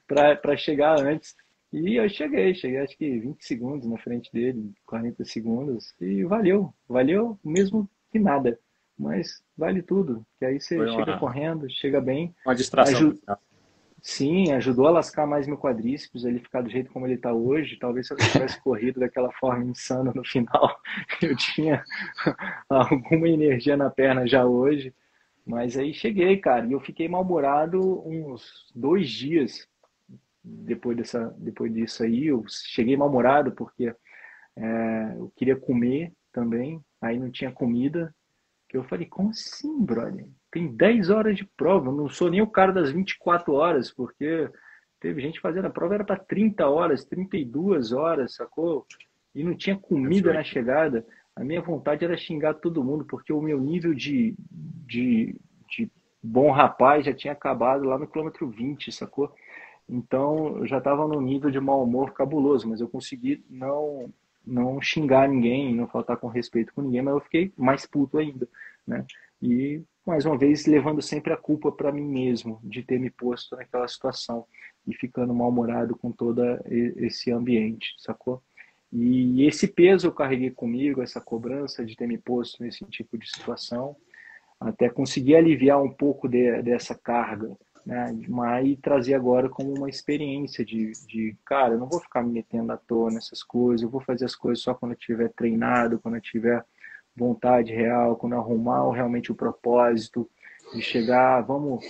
para chegar antes. E eu cheguei acho que 20 segundos na frente dele, 40 segundos, e valeu mesmo que nada. Mas vale tudo, que aí você Foi chega correndo, chega bem. uma distração. Sim, ajudou a lascar mais meu quadríceps, ele ficar do jeito como ele está hoje. Talvez se eu não tivesse corrido daquela forma insana no final, eu tinha alguma energia na perna já hoje. Mas aí cheguei, cara, e eu fiquei mal-humorado uns 2 dias depois disso aí. Eu cheguei mal-humorado porque eu queria comer também, aí não tinha comida. Que eu falei, como assim, brother? Tem 10 horas de prova, eu não sou nem o cara das 24 horas, porque teve gente fazendo a prova, era para 30 horas, 32 horas, sacou? E não tinha comida na chegada. A minha vontade era xingar todo mundo, porque o meu nível de bom rapaz já tinha acabado lá no quilômetro 20, sacou? Então eu já estava num nível de mau humor cabuloso, mas eu consegui não xingar ninguém, não faltar com respeito com ninguém, mas eu fiquei mais puto ainda, né? E mais uma vez levando sempre a culpa para mim mesmo de ter me posto naquela situação e ficando mal-humorado com todo esse ambiente, sacou? E esse peso eu carreguei comigo, essa cobrança de ter me posto nesse tipo de situação, até conseguir aliviar um pouco dessa carga, né? Mas trazer agora como uma experiência cara, eu não vou ficar me metendo à toa nessas coisas, eu vou fazer as coisas só quando eu estiver treinado, quando eu tiver vontade real, quando eu arrumar realmente o propósito de chegar, vamos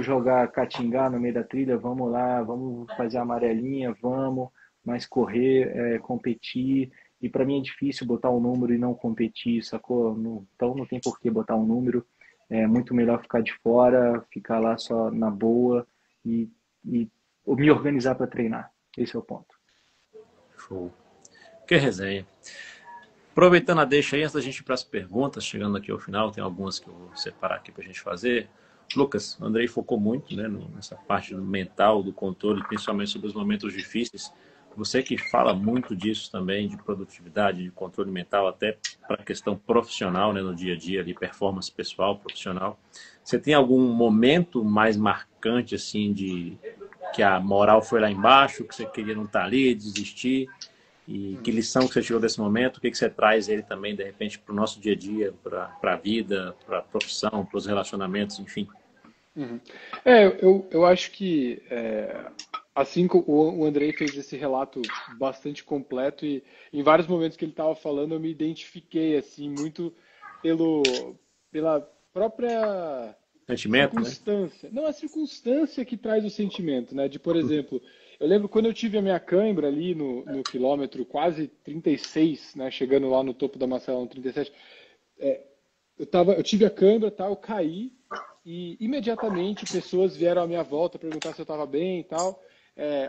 jogar catingar no meio da trilha, vamos lá, vamos fazer a amarelinha, vamos, mas correr, competir. E para mim é difícil botar um número e não competir, sacou? Então não tem por que botar um número. É muito melhor ficar de fora, ficar lá só na boa e me organizar para treinar. Esse é o ponto. Show. Que resenha. Aproveitando a deixa aí, antes da gente ir para as perguntas, chegando aqui ao final, tem algumas que eu vou separar aqui para a gente fazer. Lucas, o Andrei focou muito, né, nessa parte do mental, do controle, principalmente sobre os momentos difíceis. Você que fala muito disso também, de produtividade, de controle mental, até para a questão profissional, né, no dia a dia, de performance pessoal, profissional. Você tem algum momento mais marcante, assim, de que a moral foi lá embaixo, que você queria não estar ali, desistir? E que lição que você tirou desse momento? O que você traz ele também, de repente, para o nosso dia a dia, para a vida, para a profissão, para os relacionamentos, enfim? Uhum. Eu acho que assim como o Andrei fez esse relato bastante completo e em vários momentos que ele estava falando eu me identifiquei assim muito pela própria Sentimento, né? circunstância. Não, a circunstância que traz o sentimento, né? De, por exemplo, eu lembro quando eu tive a minha cãibra ali no quilômetro quase 36, né? Chegando lá no topo da Maceió no 37, eu tive a câimbra, tá, eu caí e imediatamente pessoas vieram à minha volta perguntar se eu estava bem e tal.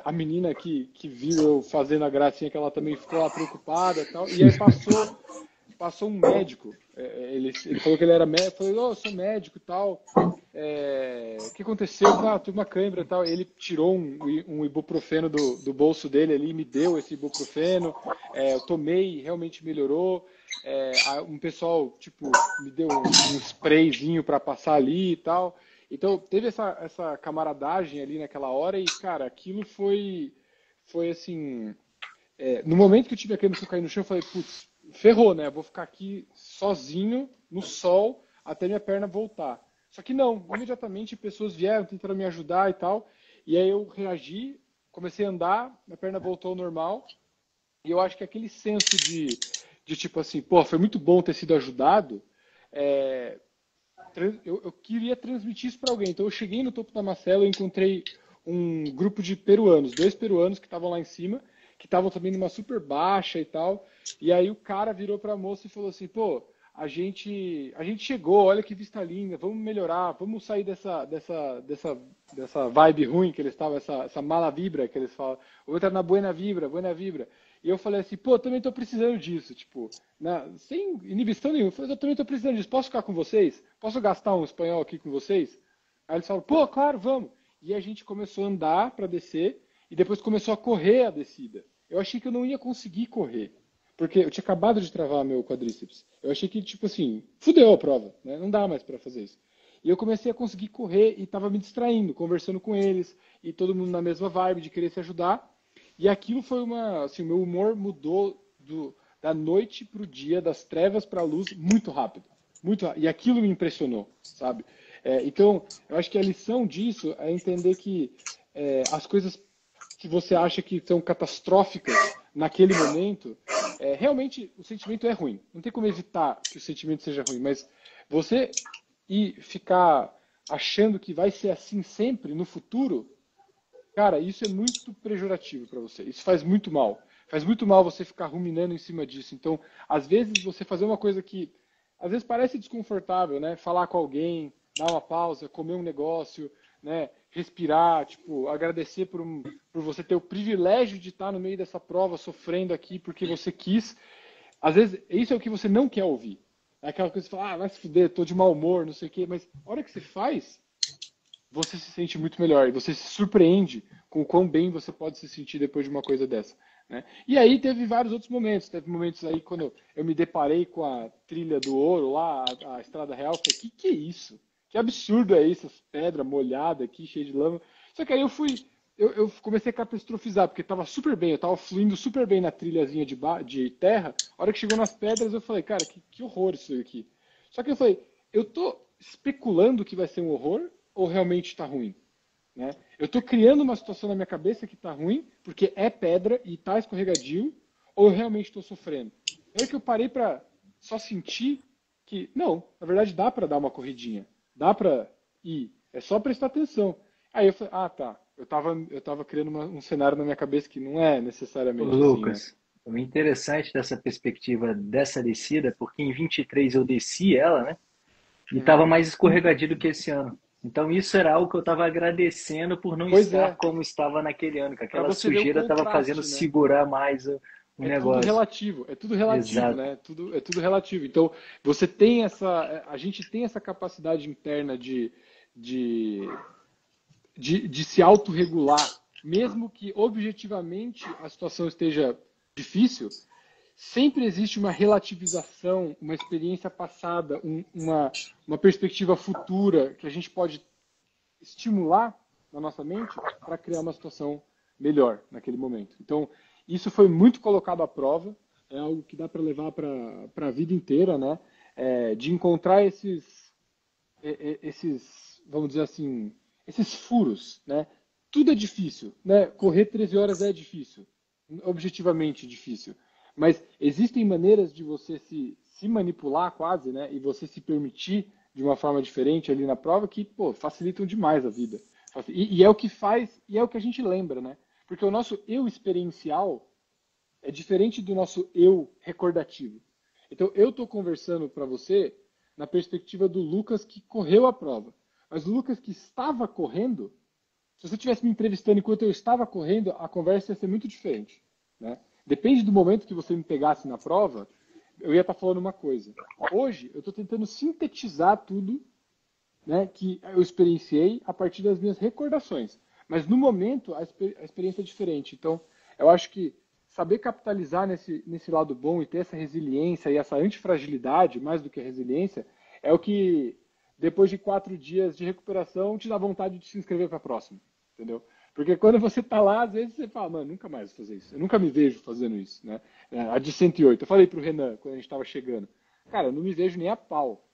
A menina que viu eu fazendo a gracinha, que ela também ficou lá preocupada e tal. E aí passou um médico. Ele falou que ele era médico. Eu falei, eu sou médico e tal. O que aconteceu? Tive uma câimbra e tal. Ele tirou um ibuprofeno do bolso dele ali, me deu esse ibuprofeno. Eu tomei, realmente melhorou. Um pessoal, tipo, me deu um sprayzinho para passar ali e tal. Então, teve essa camaradagem ali naquela hora e, cara, aquilo foi assim... no momento que eu tive aquele que eu caí no chão, eu falei, putz, ferrou, né? Eu vou ficar aqui sozinho, no sol, até minha perna voltar. Só que não, imediatamente pessoas vieram, tentaram me ajudar e tal. E aí eu reagi, comecei a andar, minha perna voltou ao normal. E eu acho que aquele senso de tipo assim, pô, foi muito bom ter sido ajudado, eu queria transmitir isso para alguém. Então eu cheguei no topo da Macela, eu encontrei um grupo de peruanos, 2 peruanos que estavam lá em cima, que estavam também numa super baixa e tal. E aí o cara virou para a moça e falou assim, pô, a gente chegou, olha que vista linda, vamos melhorar, vamos sair dessa vibe ruim que eles estavam, essa mala vibra que eles falam, vou entrar na buena vibra, buena vibra. E eu falei assim, pô, também tô precisando disso, tipo, sem inibição nenhuma. Eu falei, eu também tô precisando disso, posso ficar com vocês? Posso gastar um espanhol aqui com vocês? Aí eles falaram, pô, claro, vamos. E a gente começou a andar para descer e depois começou a correr a descida. Eu achei que eu não ia conseguir correr, porque eu tinha acabado de travar meu quadríceps. Eu achei que, tipo assim, fudeu a prova, né? Não dá mais para fazer isso. E eu comecei a conseguir correr e estava me distraindo, conversando com eles, e todo mundo na mesma vibe de querer se ajudar. E aquilo foi assim, o meu humor mudou da noite para o dia, das trevas para a luz, muito rápido. Muito rápido. E aquilo me impressionou, sabe? Então, eu acho que a lição disso é entender que as coisas que você acha que são catastróficas naquele momento, realmente o sentimento é ruim. Não tem como evitar que o sentimento seja ruim, mas você ficar achando que vai ser assim sempre no futuro, cara, isso é muito pejorativo para você. Isso faz muito mal. Faz muito mal você ficar ruminando em cima disso. Então, às vezes, você fazer uma coisa que às vezes parece desconfortável, né? Falar com alguém, dar uma pausa, comer um negócio, né? Respirar, tipo, agradecer por você ter o privilégio de estar no meio dessa prova, sofrendo aqui porque você quis. Às vezes, isso é o que você não quer ouvir. É aquela coisa que você fala, vai se fuder, tô de mau humor, não sei o quê. Mas a hora que você faz, você se sente muito melhor e você se surpreende com o quão bem você pode se sentir depois de uma coisa dessa, né? E aí teve vários outros momentos. Teve momentos aí quando eu me deparei com a trilha do ouro lá, a Estrada Real, eu falei, que é isso? Que absurdo é isso? Essa pedra molhada aqui, cheia de lama. Só que aí eu comecei a catastrofizar, porque estava super bem, eu estava fluindo super bem na trilhazinha de terra. A hora que chegou nas pedras, eu falei, cara, que horror isso aqui. Só que eu falei, eu tô especulando que vai ser um horror ou realmente está ruim? Né? Eu estou criando uma situação na minha cabeça que está ruim, porque é pedra e está escorregadio, ou eu realmente estou sofrendo? É que eu parei para só sentir que, não, na verdade dá para dar uma corridinha, dá para ir, é só prestar atenção. Aí eu falei, tá, eu tava criando um cenário na minha cabeça que não é Ô, necessariamente assim, né? Lucas, o interessante dessa perspectiva dessa descida, porque em 23 eu desci ela, né? E Uhum. estava mais escorregadio do que esse ano. Então isso era algo que eu estava agradecendo por não Pois estar é, como estava naquele ano, que para aquela você ver o sujeira estava fazendo contraste, né? segurar mais o negócio. É tudo relativo, Exato. né? É tudo relativo. Então, você tem a gente tem essa capacidade interna de, de se autorregular, mesmo que objetivamente a situação esteja difícil, sempre existe uma relativização, uma experiência passada, uma perspectiva futura que a gente pode estimular na nossa mente para criar uma situação melhor naquele momento. Então, isso foi muito colocado à prova, é algo que dá para levar para a vida inteira, né? De encontrar esses, vamos dizer assim, esses furos, né? Tudo é difícil, né? Correr 13 horas é difícil, objetivamente difícil. Mas existem maneiras de você se manipular quase, né? E você se permitir de uma forma diferente ali na prova que, pô, facilitam demais a vida. E é o que faz, e é o que a gente lembra, né? Porque o nosso eu experiencial é diferente do nosso eu recordativo. Então, eu estou conversando para você na perspectiva do Lucas que correu a prova. Mas o Lucas que estava correndo, se você estivesse me entrevistando enquanto eu estava correndo, a conversa ia ser muito diferente, né? Depende do momento que você me pegasse na prova, eu ia estar falando uma coisa. Hoje, eu estou tentando sintetizar tudo, né, que eu experienciei a partir das minhas recordações. Mas no momento, a experiência é diferente. Então, eu acho que saber capitalizar nesse lado bom e ter essa resiliência e essa antifragilidade, mais do que a resiliência, é o que, depois de 4 dias de recuperação, te dá vontade de se inscrever para a próxima, entendeu? Porque quando você está lá, às vezes você fala, mano, nunca mais vou fazer isso. Eu nunca me vejo fazendo isso, né? A de 108. Eu falei pro Renan, quando a gente estava chegando, cara, eu não me vejo nem a pau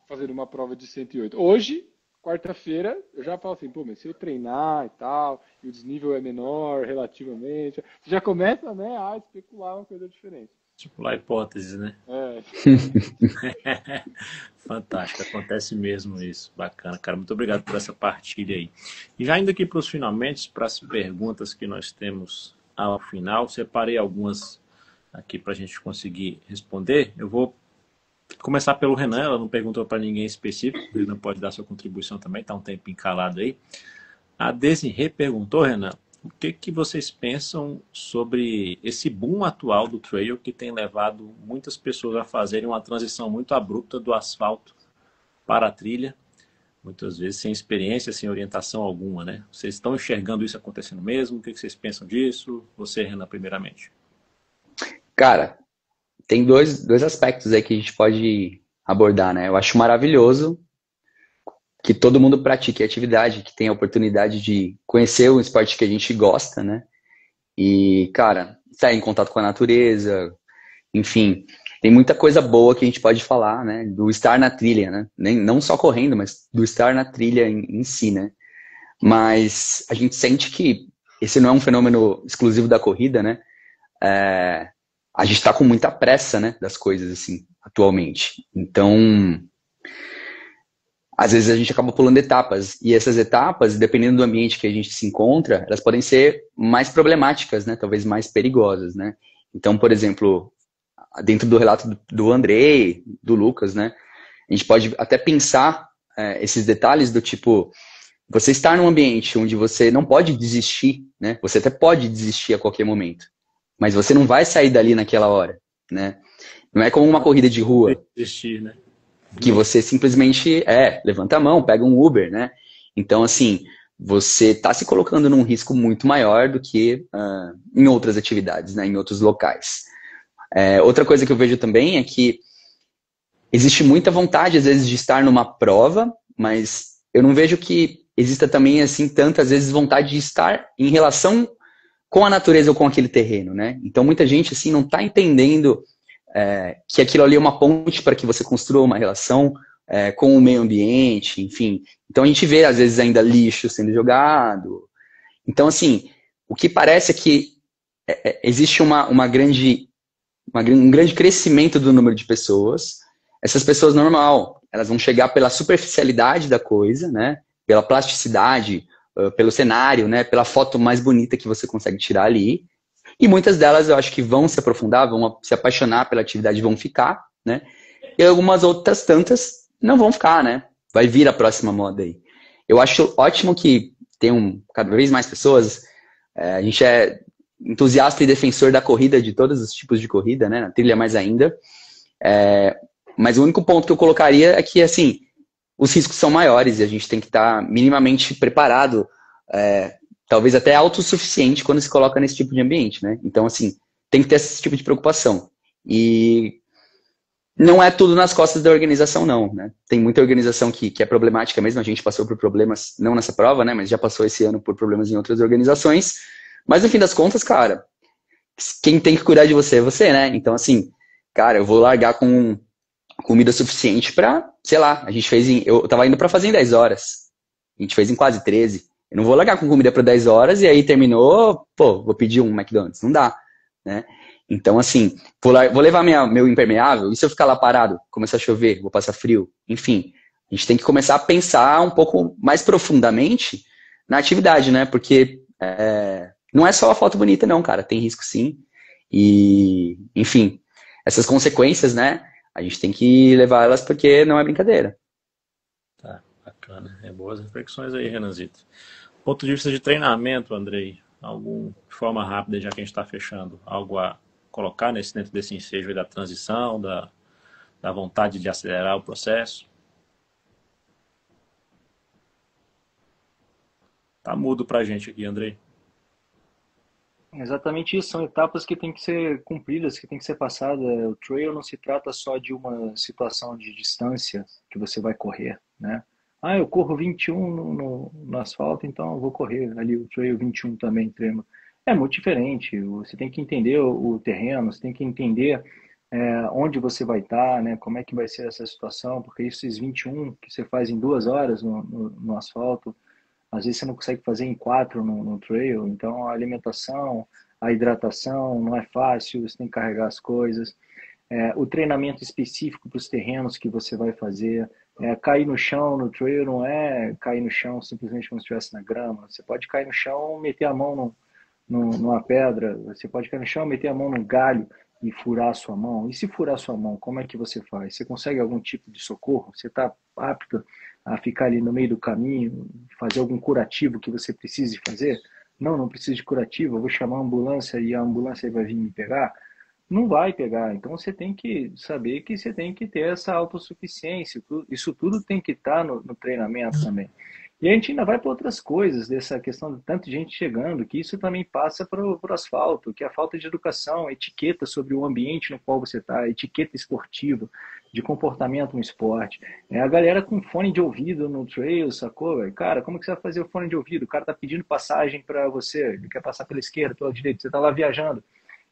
fazendo uma prova de 108. Hoje, quarta-feira, eu já falo assim, pô, mas se eu treinar e tal, e o desnível é menor relativamente, você já começa, né, a especular uma coisa diferente. Tipo lá, hipóteses, né? É. Fantástico, acontece mesmo isso. Bacana, cara. Muito obrigado por essa partilha aí. E já indo aqui para os finalmente, para as perguntas que nós temos ao final, separei algumas aqui para a gente conseguir responder. Eu vou começar pelo Renan, ela não perguntou para ninguém específico, o Renan pode dar sua contribuição também, está um tempo encalado aí. A Desirê perguntou, Renan, o que vocês pensam sobre esse boom atual do trail que tem levado muitas pessoas a fazerem uma transição muito abrupta do asfalto para a trilha, muitas vezes sem experiência, sem orientação alguma, né? Vocês estão enxergando isso acontecendo mesmo? O que vocês pensam disso? Você, Renan, primeiramente. Cara, tem dois aspectos aí que a gente pode abordar, né? Eu acho maravilhoso que todo mundo pratique a atividade, que tenha a oportunidade de conhecer o esporte que a gente gosta, né? E, cara, estar em contato com a natureza, enfim, tem muita coisa boa que a gente pode falar, né? Do estar na trilha, né? Não só correndo, mas do estar na trilha em si, né? Mas a gente sente que esse não é um fenômeno exclusivo da corrida, né? A gente está com muita pressa, né? Das coisas, assim, atualmente. Então, às vezes a gente acaba pulando etapas, e essas etapas, dependendo do ambiente que a gente se encontra, elas podem ser mais problemáticas, né? Talvez mais perigosas, né? Então, por exemplo, dentro do relato do Andrei, do Lucas, né? A gente pode até pensar esses detalhes do tipo, você estar num ambiente onde você não pode desistir, né? Você até pode desistir a qualquer momento, mas você não vai sair dali naquela hora, né? Não é como uma corrida de rua. Desistir, né? Que você simplesmente levanta a mão, pega um Uber, né? Então, assim, você está se colocando num risco muito maior do que em outras atividades, né? Em outros locais. Outra coisa que eu vejo também é que existe muita vontade, às vezes, de estar numa prova, mas eu não vejo que exista também, assim, tantas vezes vontade de estar em relação com a natureza ou com aquele terreno, né? Então, muita gente, assim, não está entendendo que aquilo ali é uma ponte para que você construa uma relação com o meio ambiente, enfim. Então a gente vê, às vezes, ainda lixo sendo jogado. Então, assim, o que parece é que existe um grande crescimento do número de pessoas. Essas pessoas, normal, elas vão chegar pela superficialidade da coisa, né? Pela plasticidade, pelo cenário, né? Pela foto mais bonita que você consegue tirar ali. E muitas delas eu acho que vão se aprofundar, vão se apaixonar pela atividade e vão ficar, né? E algumas outras tantas não vão ficar, né? Vai vir a próxima moda aí. Eu acho ótimo que tenham cada vez mais pessoas. A gente é entusiasta e defensor da corrida, de todos os tipos de corrida, né? Na trilha mais ainda. Mas o único ponto que eu colocaria é que, assim, os riscos são maiores e a gente tem que estar minimamente preparado, talvez até autossuficiente quando se coloca nesse tipo de ambiente, né? Então, assim, tem que ter esse tipo de preocupação. E não é tudo nas costas da organização, não, né? Tem muita organização que é problemática mesmo, a gente passou por problemas, não nessa prova, né? Mas já passou esse ano por problemas em outras organizações. Mas, no fim das contas, cara, quem tem que cuidar de você é você, né? Então, assim, cara, eu vou largar com comida suficiente pra, sei lá, a gente fez eu tava indo pra fazer em 10 horas. A gente fez em quase 13. Eu não vou largar com comida para 10 horas e aí terminou, vou pedir um McDonald's. Não dá, né? Então, assim, vou levar meu impermeável, e se eu ficar lá parado, começar a chover, vou passar frio, enfim. A gente tem que começar a pensar um pouco mais profundamente na atividade, né? Porque não é só a foto bonita, não, cara. Tem risco, sim. E, enfim, essas consequências, né? A gente tem que levar elas porque não é brincadeira. Tá, bacana. Boas reflexões aí, Renanzito. Ponto de vista de treinamento, Andrei, alguma forma rápida, já que a gente está fechando, algo a colocar dentro desse ensejo aí da transição, da vontade de acelerar o processo? Tá mudo pra gente aqui, Andrei. Exatamente isso, são etapas que têm que ser cumpridas, que têm que ser passadas. O trail não se trata só de uma situação de distância que você vai correr, né? Ah, eu corro 21 no asfalto, então eu vou correr ali o trail 21 também, treino. É muito diferente, você tem que entender o terreno, você tem que entender onde você vai estar, né? Como é que vai ser essa situação, porque esses 21 que você faz em 2 horas no asfalto, às vezes você não consegue fazer em 4 no trail, então a alimentação, a hidratação não é fácil, você tem que carregar as coisas. O treinamento específico para os terrenos que você vai fazer. Cair no chão no trail não é cair no chão simplesmente como se estivesse na grama. Você pode cair no chão, meter a mão numa pedra, você pode cair no chão, meter a mão num galho e furar a sua mão. E se furar a sua mão, como é que você faz? Você consegue algum tipo de socorro? Você está apto a ficar ali no meio do caminho, fazer algum curativo que você precise fazer? Não, não preciso de curativo, eu vou chamar a ambulância e a ambulância vai vir me pegar? Não vai pegar. Então você tem que saber que você tem que ter essa autossuficiência. Isso tudo tem que estar no treinamento também. E a gente ainda vai para outras coisas, dessa questão de tanta gente chegando, que isso também passa para o asfalto, que é a falta de educação, etiqueta sobre o ambiente no qual você está, etiqueta esportiva, de comportamento no esporte. A galera com fone de ouvido no trail, sacou? Cara, como que você vai fazer o fone de ouvido? O cara tá pedindo passagem para você, ele quer passar pela esquerda, pela direita, você tá lá viajando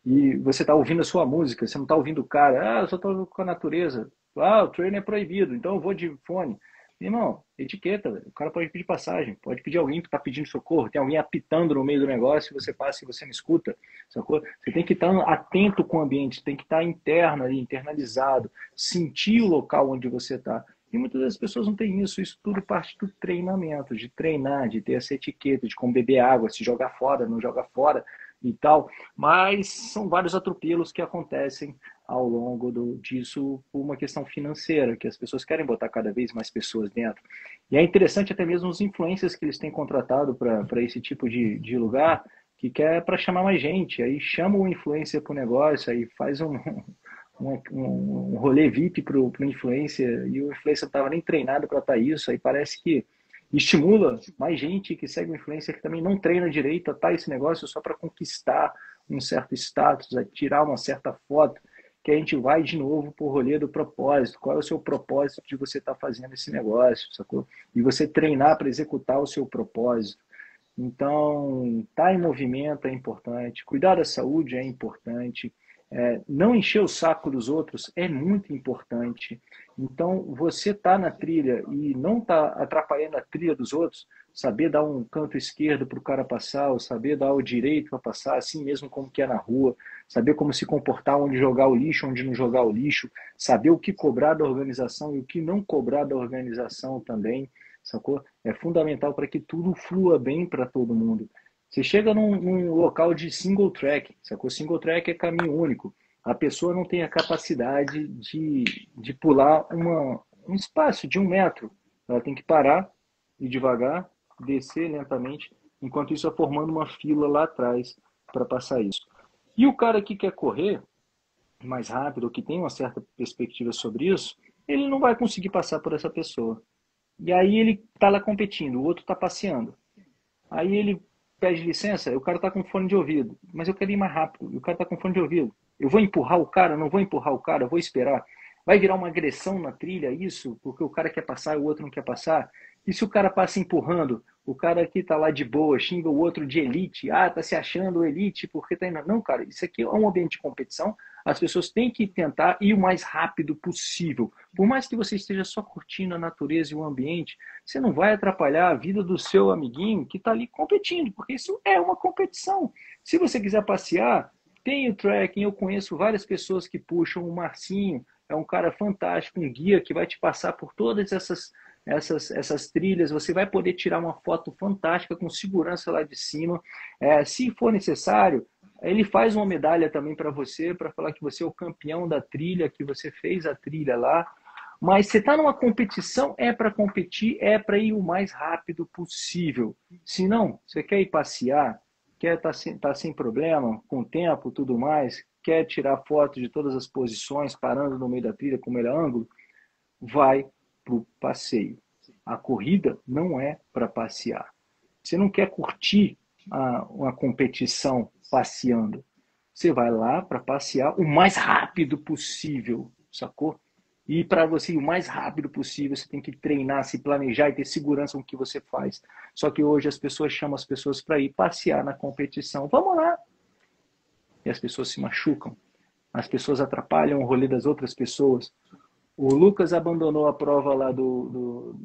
e você está ouvindo a sua música, você não está ouvindo o cara, eu só estou com a natureza, o treino é proibido, então eu vou de fone. Irmão, etiqueta, o cara pode pedir passagem, pode pedir alguém que está pedindo socorro, tem alguém apitando no meio do negócio, você passa e você não escuta, sacou? Você tem que estar atento com o ambiente, tem que estar interno ali, internalizado, sentir o local onde você está. E muitas das pessoas não têm isso tudo parte do treinamento, de treinar, de ter essa etiqueta, de como beber água, se jogar fora, não jogar fora, e tal, mas são vários atropelos que acontecem ao longo disso por uma questão financeira, que as pessoas querem botar cada vez mais pessoas dentro. E é interessante até mesmo os influencers que eles têm contratado para esse tipo de lugar, que quer para chamar mais gente, aí chama o influencer para o negócio, aí faz um rolê VIP para o influencer, e o influencer não estava nem treinado para estar isso, aí parece que estimula mais gente que segue o influencer que também não treina direito a estar esse negócio só para conquistar um certo status, a tirar uma certa foto, que a gente vai de novo para o rolê do propósito. Qual é o seu propósito de você estar fazendo esse negócio, sacou? E você treinar para executar o seu propósito. Então, estar em movimento é importante, cuidar da saúde é importante, não encher o saco dos outros é muito importante. Então, você tá na trilha e não tá atrapalhando a trilha dos outros, saber dar um canto esquerdo para o cara passar, ou saber dar o direito para passar, assim mesmo como que é na rua, saber como se comportar, onde jogar o lixo, onde não jogar o lixo, saber o que cobrar da organização e o que não cobrar da organização também, sacou? É fundamental para que tudo flua bem para todo mundo. Você chega num local de single track, sacou? Single track é caminho único. A pessoa não tem a capacidade de pular um espaço de 1 metro. Ela tem que parar e devagar, descer lentamente, enquanto isso é formando uma fila lá atrás para passar isso. E o cara que quer correr mais rápido, ou que tem uma certa perspectiva sobre isso, ele não vai conseguir passar por essa pessoa. E aí ele está lá competindo, o outro está passeando. Aí ele pede licença, o cara tá com fone de ouvido, mas eu quero ir mais rápido, e o cara tá com fone de ouvido. Eu vou empurrar o cara, não vou empurrar o cara, vou esperar. Vai virar uma agressão na trilha isso, porque o cara quer passar e o outro não quer passar? E se o cara passa empurrando, o cara aqui tá lá de boa, xinga o outro de elite, tá se achando elite porque tá indo... Não, cara, isso aqui é um ambiente de competição, as pessoas têm que tentar ir o mais rápido possível. Por mais que você esteja só curtindo a natureza e o ambiente, você não vai atrapalhar a vida do seu amiguinho que está ali competindo, porque isso é uma competição. Se você quiser passear, tem o trekking, eu conheço várias pessoas que puxam, o Marcinho é um cara fantástico, um guia que vai te passar por todas essas trilhas, você vai poder tirar uma foto fantástica com segurança lá de cima. Se for necessário, Ele faz uma medalha também para você, para falar que você é o campeão da trilha, que você fez a trilha lá. Mas você está numa competição, é para competir, é para ir o mais rápido possível. Se não, você quer ir passear, quer estar sem problema, com o tempo, tudo mais, quer tirar foto de todas as posições, parando no meio da trilha com o melhor ângulo, vai para o passeio. A corrida não é para passear. Você não quer curtir uma competição passeando. Você vai lá para passear o mais rápido possível, sacou? E para você ir o mais rápido possível, você tem que treinar, se planejar e ter segurança com o que você faz. Só que hoje as pessoas chamam as pessoas para ir passear na competição. Vamos lá! E as pessoas se machucam. As pessoas atrapalham o rolê das outras pessoas. O Lucas abandonou a prova lá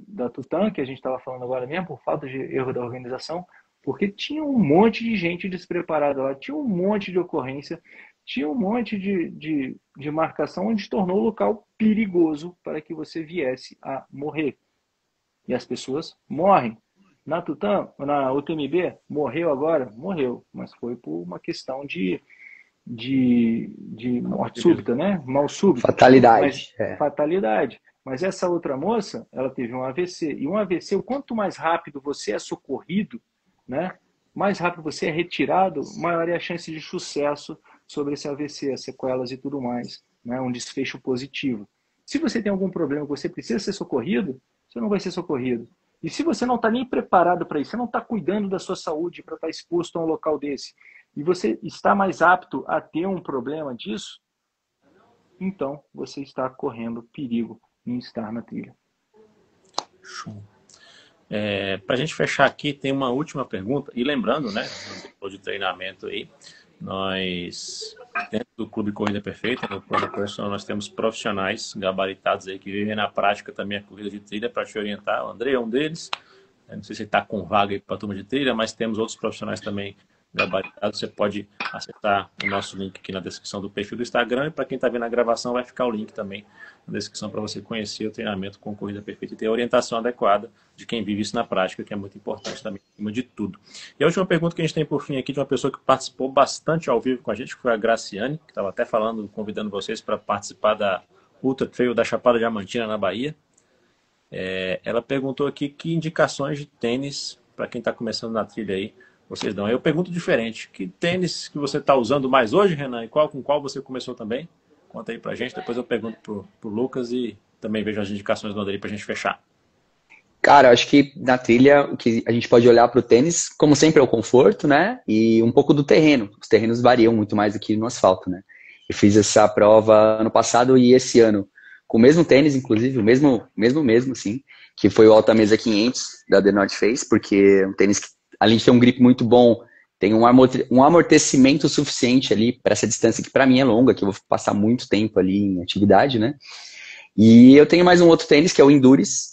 da Tutã, que a gente estava falando agora mesmo, por falta de erro da organização, porque tinha um monte de gente despreparada lá, tinha um monte de ocorrência, tinha um monte de marcação, onde tornou o local perigoso para que você viesse a morrer. E as pessoas morrem. Na Tutã, na UTMB, morreu agora? Morreu, mas foi por uma questão de morte súbita, né? Mal súbito. Fatalidade. Fatalidade. Mas essa outra moça, ela teve um AVC. E um AVC, o quanto mais rápido você é socorrido, né? Mais rápido você é retirado, maior é a chance de sucesso sobre esse AVC, as sequelas e tudo mais, né? Um desfecho positivo. Se você tem algum problema que você precisa ser socorrido, você não vai ser socorrido. E se você não está nem preparado para isso, você não está cuidando da sua saúde para estar exposto a um local desse, e você está mais apto a ter um problema disso, então você está correndo perigo em estar na trilha. Show. Para a gente fechar aqui, tem uma última pergunta. E lembrando, né, depois de treinamento aí, nós, dentro do Clube Corrida Perfeita, no Plano Personal, nós temos profissionais gabaritados aí que vivem na prática também a corrida de trilha para te orientar. O André é um deles. Não sei se ele está com vaga aí para a turma de trilha, mas temos outros profissionais também gabaritados. Você pode acessar o nosso link aqui na descrição do perfil do Instagram, e para quem está vendo a gravação vai ficar o link também na descrição para você conhecer o treinamento com Corrida Perfeita e ter a orientação adequada de quem vive isso na prática, que é muito importante também, acima de tudo. E a última pergunta que a gente tem por fim aqui, de uma pessoa que participou bastante ao vivo com a gente, que foi a Graciane, que estava até falando, convidando vocês para participar da Ultra Trail da Chapada Diamantina, na Bahia. Ela perguntou aqui que indicações de tênis para quem está começando na trilha aí vocês dão. Eu pergunto diferente. Que tênis que você está usando mais hoje, Renan? E com qual você começou também? Conta aí pra gente. Depois eu pergunto pro Lucas e também vejo as indicações do Andrei pra gente fechar. Cara, acho que na trilha o que a gente pode olhar pro tênis, como sempre, é o conforto, né? E um pouco do terreno. Os terrenos variam muito mais do que no asfalto, né? Eu fiz essa prova ano passado e esse ano com o mesmo tênis, inclusive, o mesmo, assim, que foi o Alta Mesa 500 da The North Face, porque é um tênis que, além de ter um grip muito bom, tem um amortecimento suficiente ali para essa distância que para mim é longa, que eu vou passar muito tempo ali em atividade, né? E eu tenho mais um outro tênis, que é o Endurance,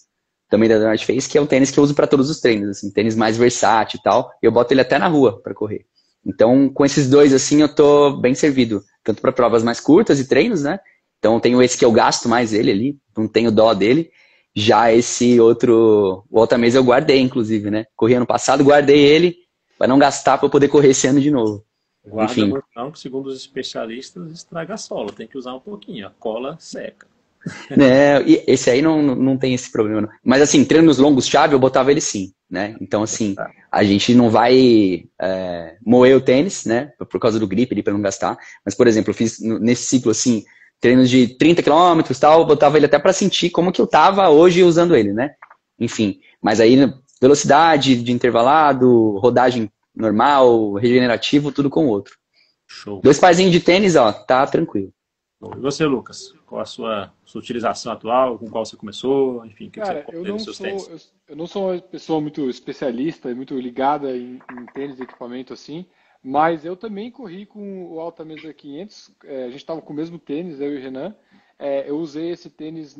também da The North Face, que é um tênis que eu uso para todos os treinos, assim, tênis mais versátil e tal. Eu boto ele até na rua para correr. Então, com esses dois, assim, eu tô bem servido, tanto para provas mais curtas e treinos, né? Então, eu tenho esse que eu gasto mais ele ali, não tenho dó dele. Já esse outro, o Alta Mesa eu guardei, inclusive, né? Corri ano passado, guardei ele para não gastar para eu poder correr esse ano de novo. Guarda Enfim. muito não, que segundo os especialistas, estraga a sola. Tem que usar um pouquinho, a cola seca. E esse aí não tem esse problema, não. Mas assim, treinos longos chave, eu botava ele sim, né? Então assim, a gente não vai moer o tênis, né? Por causa do grip ali, para não gastar. Mas, por exemplo, eu fiz nesse ciclo assim, treinos de 30 km e tal, eu botava ele até para sentir como que eu tava hoje usando ele, né? Enfim, mas aí velocidade de intervalado, rodagem normal, regenerativo, tudo com o outro. Show. 2 parzinhos de tênis, ó, tá tranquilo. E você, Lucas? Qual a sua utilização atual? Com qual você começou? Enfim, o que Cara, você compra nos seus tênis? eu não sou uma pessoa muito especialista, muito ligada em tênis e equipamento assim, mas eu também corri com o Alta Mesa 500, a gente estava com o mesmo tênis, eu e o Renan. Eu usei esse tênis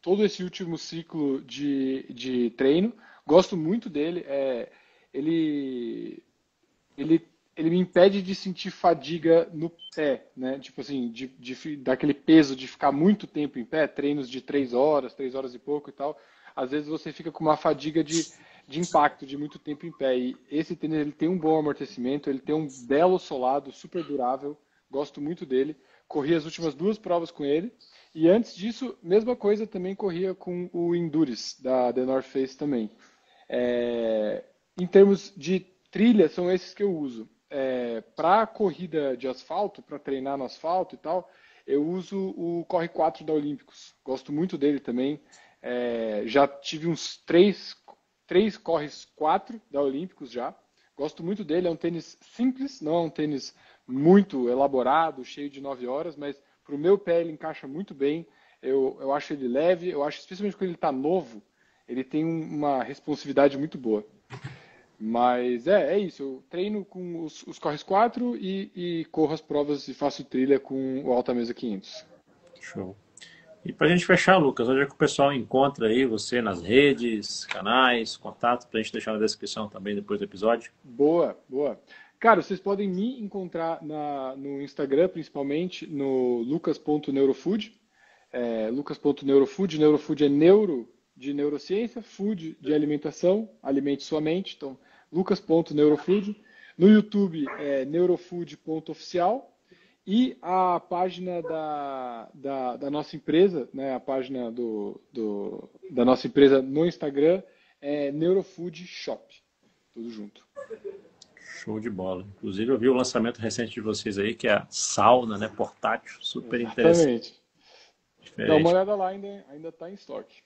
todo esse último ciclo de treino, gosto muito dele, ele me impede de sentir fadiga no pé, né? Tipo assim, daquele peso de ficar muito tempo em pé, treinos de 3 horas e pouco e tal. Às vezes você fica com uma fadiga de impacto de muito tempo em pé. E esse tênis ele tem um bom amortecimento, ele tem um belo solado, super durável, gosto muito dele. Corri as últimas 2 provas com ele. E antes disso, mesma coisa, também corria com o Endurance, da The North Face também. Em termos de trilha, são esses que eu uso. Para corrida de asfalto, para treinar no asfalto e tal, eu uso o Corre 4 da Olímpicos. Gosto muito dele também. Já tive uns 3 Corres 4 da Olímpicos já. Gosto muito dele. É um tênis simples, não é um tênis muito elaborado, cheio de 9 horas, mas para o meu pé ele encaixa muito bem. Eu acho ele leve, eu acho, especialmente quando ele está novo, ele tem uma responsividade muito boa. Mas é isso, eu treino com os Corres 4 e corro as provas e faço trilha com o Alta Mesa 500. Show. E para a gente fechar, Lucas, onde é que o pessoal encontra aí você nas redes, canais, contatos, para a gente deixar na descrição também depois do episódio? Boa. Cara, vocês podem me encontrar no Instagram, principalmente, no lucas.neurofood. Lucas.neurofood. Neurofood é neuro de neurociência, food de alimentação, alimente sua mente. Então, lucas.neurofood. No YouTube é neurofood.oficial. E a página da nossa empresa, né, a página da nossa empresa no Instagram é Neurofood Shop. Tudo junto. Show de bola. Inclusive, eu vi o lançamento recente de vocês aí, que é a sauna, né, portátil, super interessante. Exatamente. Dá uma olhada lá, ainda está em estoque.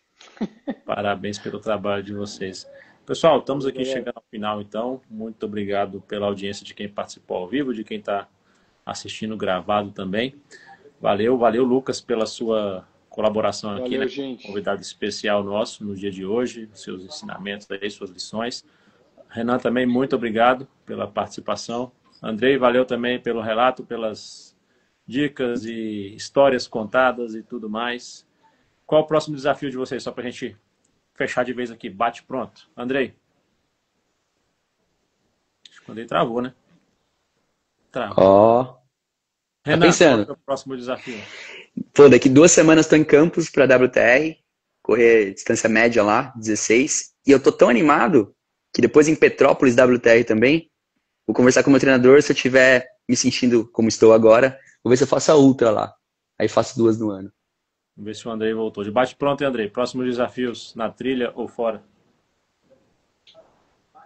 Parabéns pelo trabalho de vocês. Pessoal, estamos aqui chegando ao final, então. Muito obrigado pela audiência de quem participou ao vivo, de quem está assistindo gravado também. Valeu, Lucas, pela sua colaboração aqui, né? Gente. Convidado especial nosso no dia de hoje, seus ensinamentos aí, suas lições. Renan também, muito obrigado pela participação. Andrei, valeu também pelo relato, pelas dicas e histórias contadas e tudo mais. Qual o próximo desafio de vocês? Só para a gente fechar de vez aqui. Bate pronto. Andrei. Acho que o Andrei travou, né? Travou. Renan, tá pensando. qual é o próximo desafio? Pô, daqui 2 semanas estou em Campos para WTR, correr distância média lá, 16. E eu tô tão animado que depois em Petrópolis, WTR também, vou conversar com o meu treinador, se eu estiver me sentindo como estou agora, vou ver se eu faço a ultra lá. Aí faço 2 no ano. Vamos ver se o Andrei voltou. De bate pronto, hein, Andrei? Próximos desafios na trilha ou fora?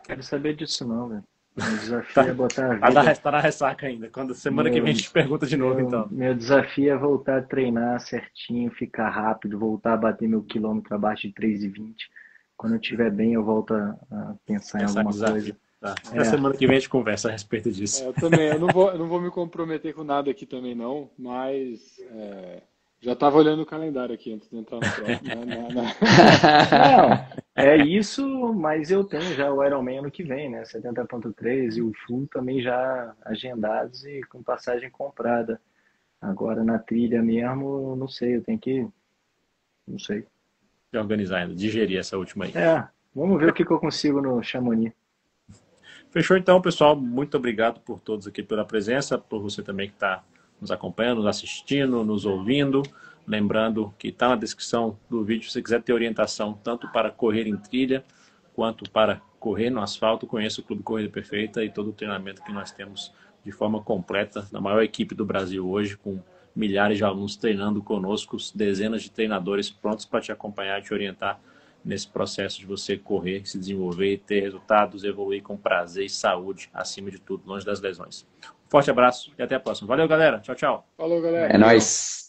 Quero saber disso não, velho. O desafio é botar a vida... Tá na ressaca ainda. Semana que vem a gente pergunta de novo, então. Meu desafio é voltar a treinar certinho, ficar rápido, voltar a bater meu quilômetro abaixo de 3,20. Quando eu estiver bem, eu volto a pensar em alguma coisa. Tá. Na semana que vem a gente conversa a respeito disso. Eu também. Eu não vou me comprometer com nada aqui também, não. Mas já estava olhando o calendário aqui antes de entrar no prova. Não, é isso, mas eu tenho já o Ironman ano que vem, né? 70.3 e o Full também já agendados e com passagem comprada. Agora na trilha mesmo, não sei, eu tenho que... Não sei. De organizar ainda, digerir essa última aí. Vamos ver o que eu consigo no Chamonix. Fechou então, pessoal. Muito obrigado por todos aqui pela presença, por você também que está nos acompanhando, nos assistindo, nos ouvindo. Lembrando que está na descrição do vídeo, se você quiser ter orientação tanto para correr em trilha, quanto para correr no asfalto, conheça o Clube Corrida Perfeita e todo o treinamento que nós temos de forma completa, na maior equipe do Brasil hoje, com milhares de alunos treinando conosco, dezenas de treinadores prontos para te acompanhar e te orientar nesse processo de você correr, se desenvolver, ter resultados, evoluir com prazer e saúde, acima de tudo, longe das lesões. Um forte abraço e até a próxima. Valeu, galera. Tchau, tchau. Falou, galera. É nóis.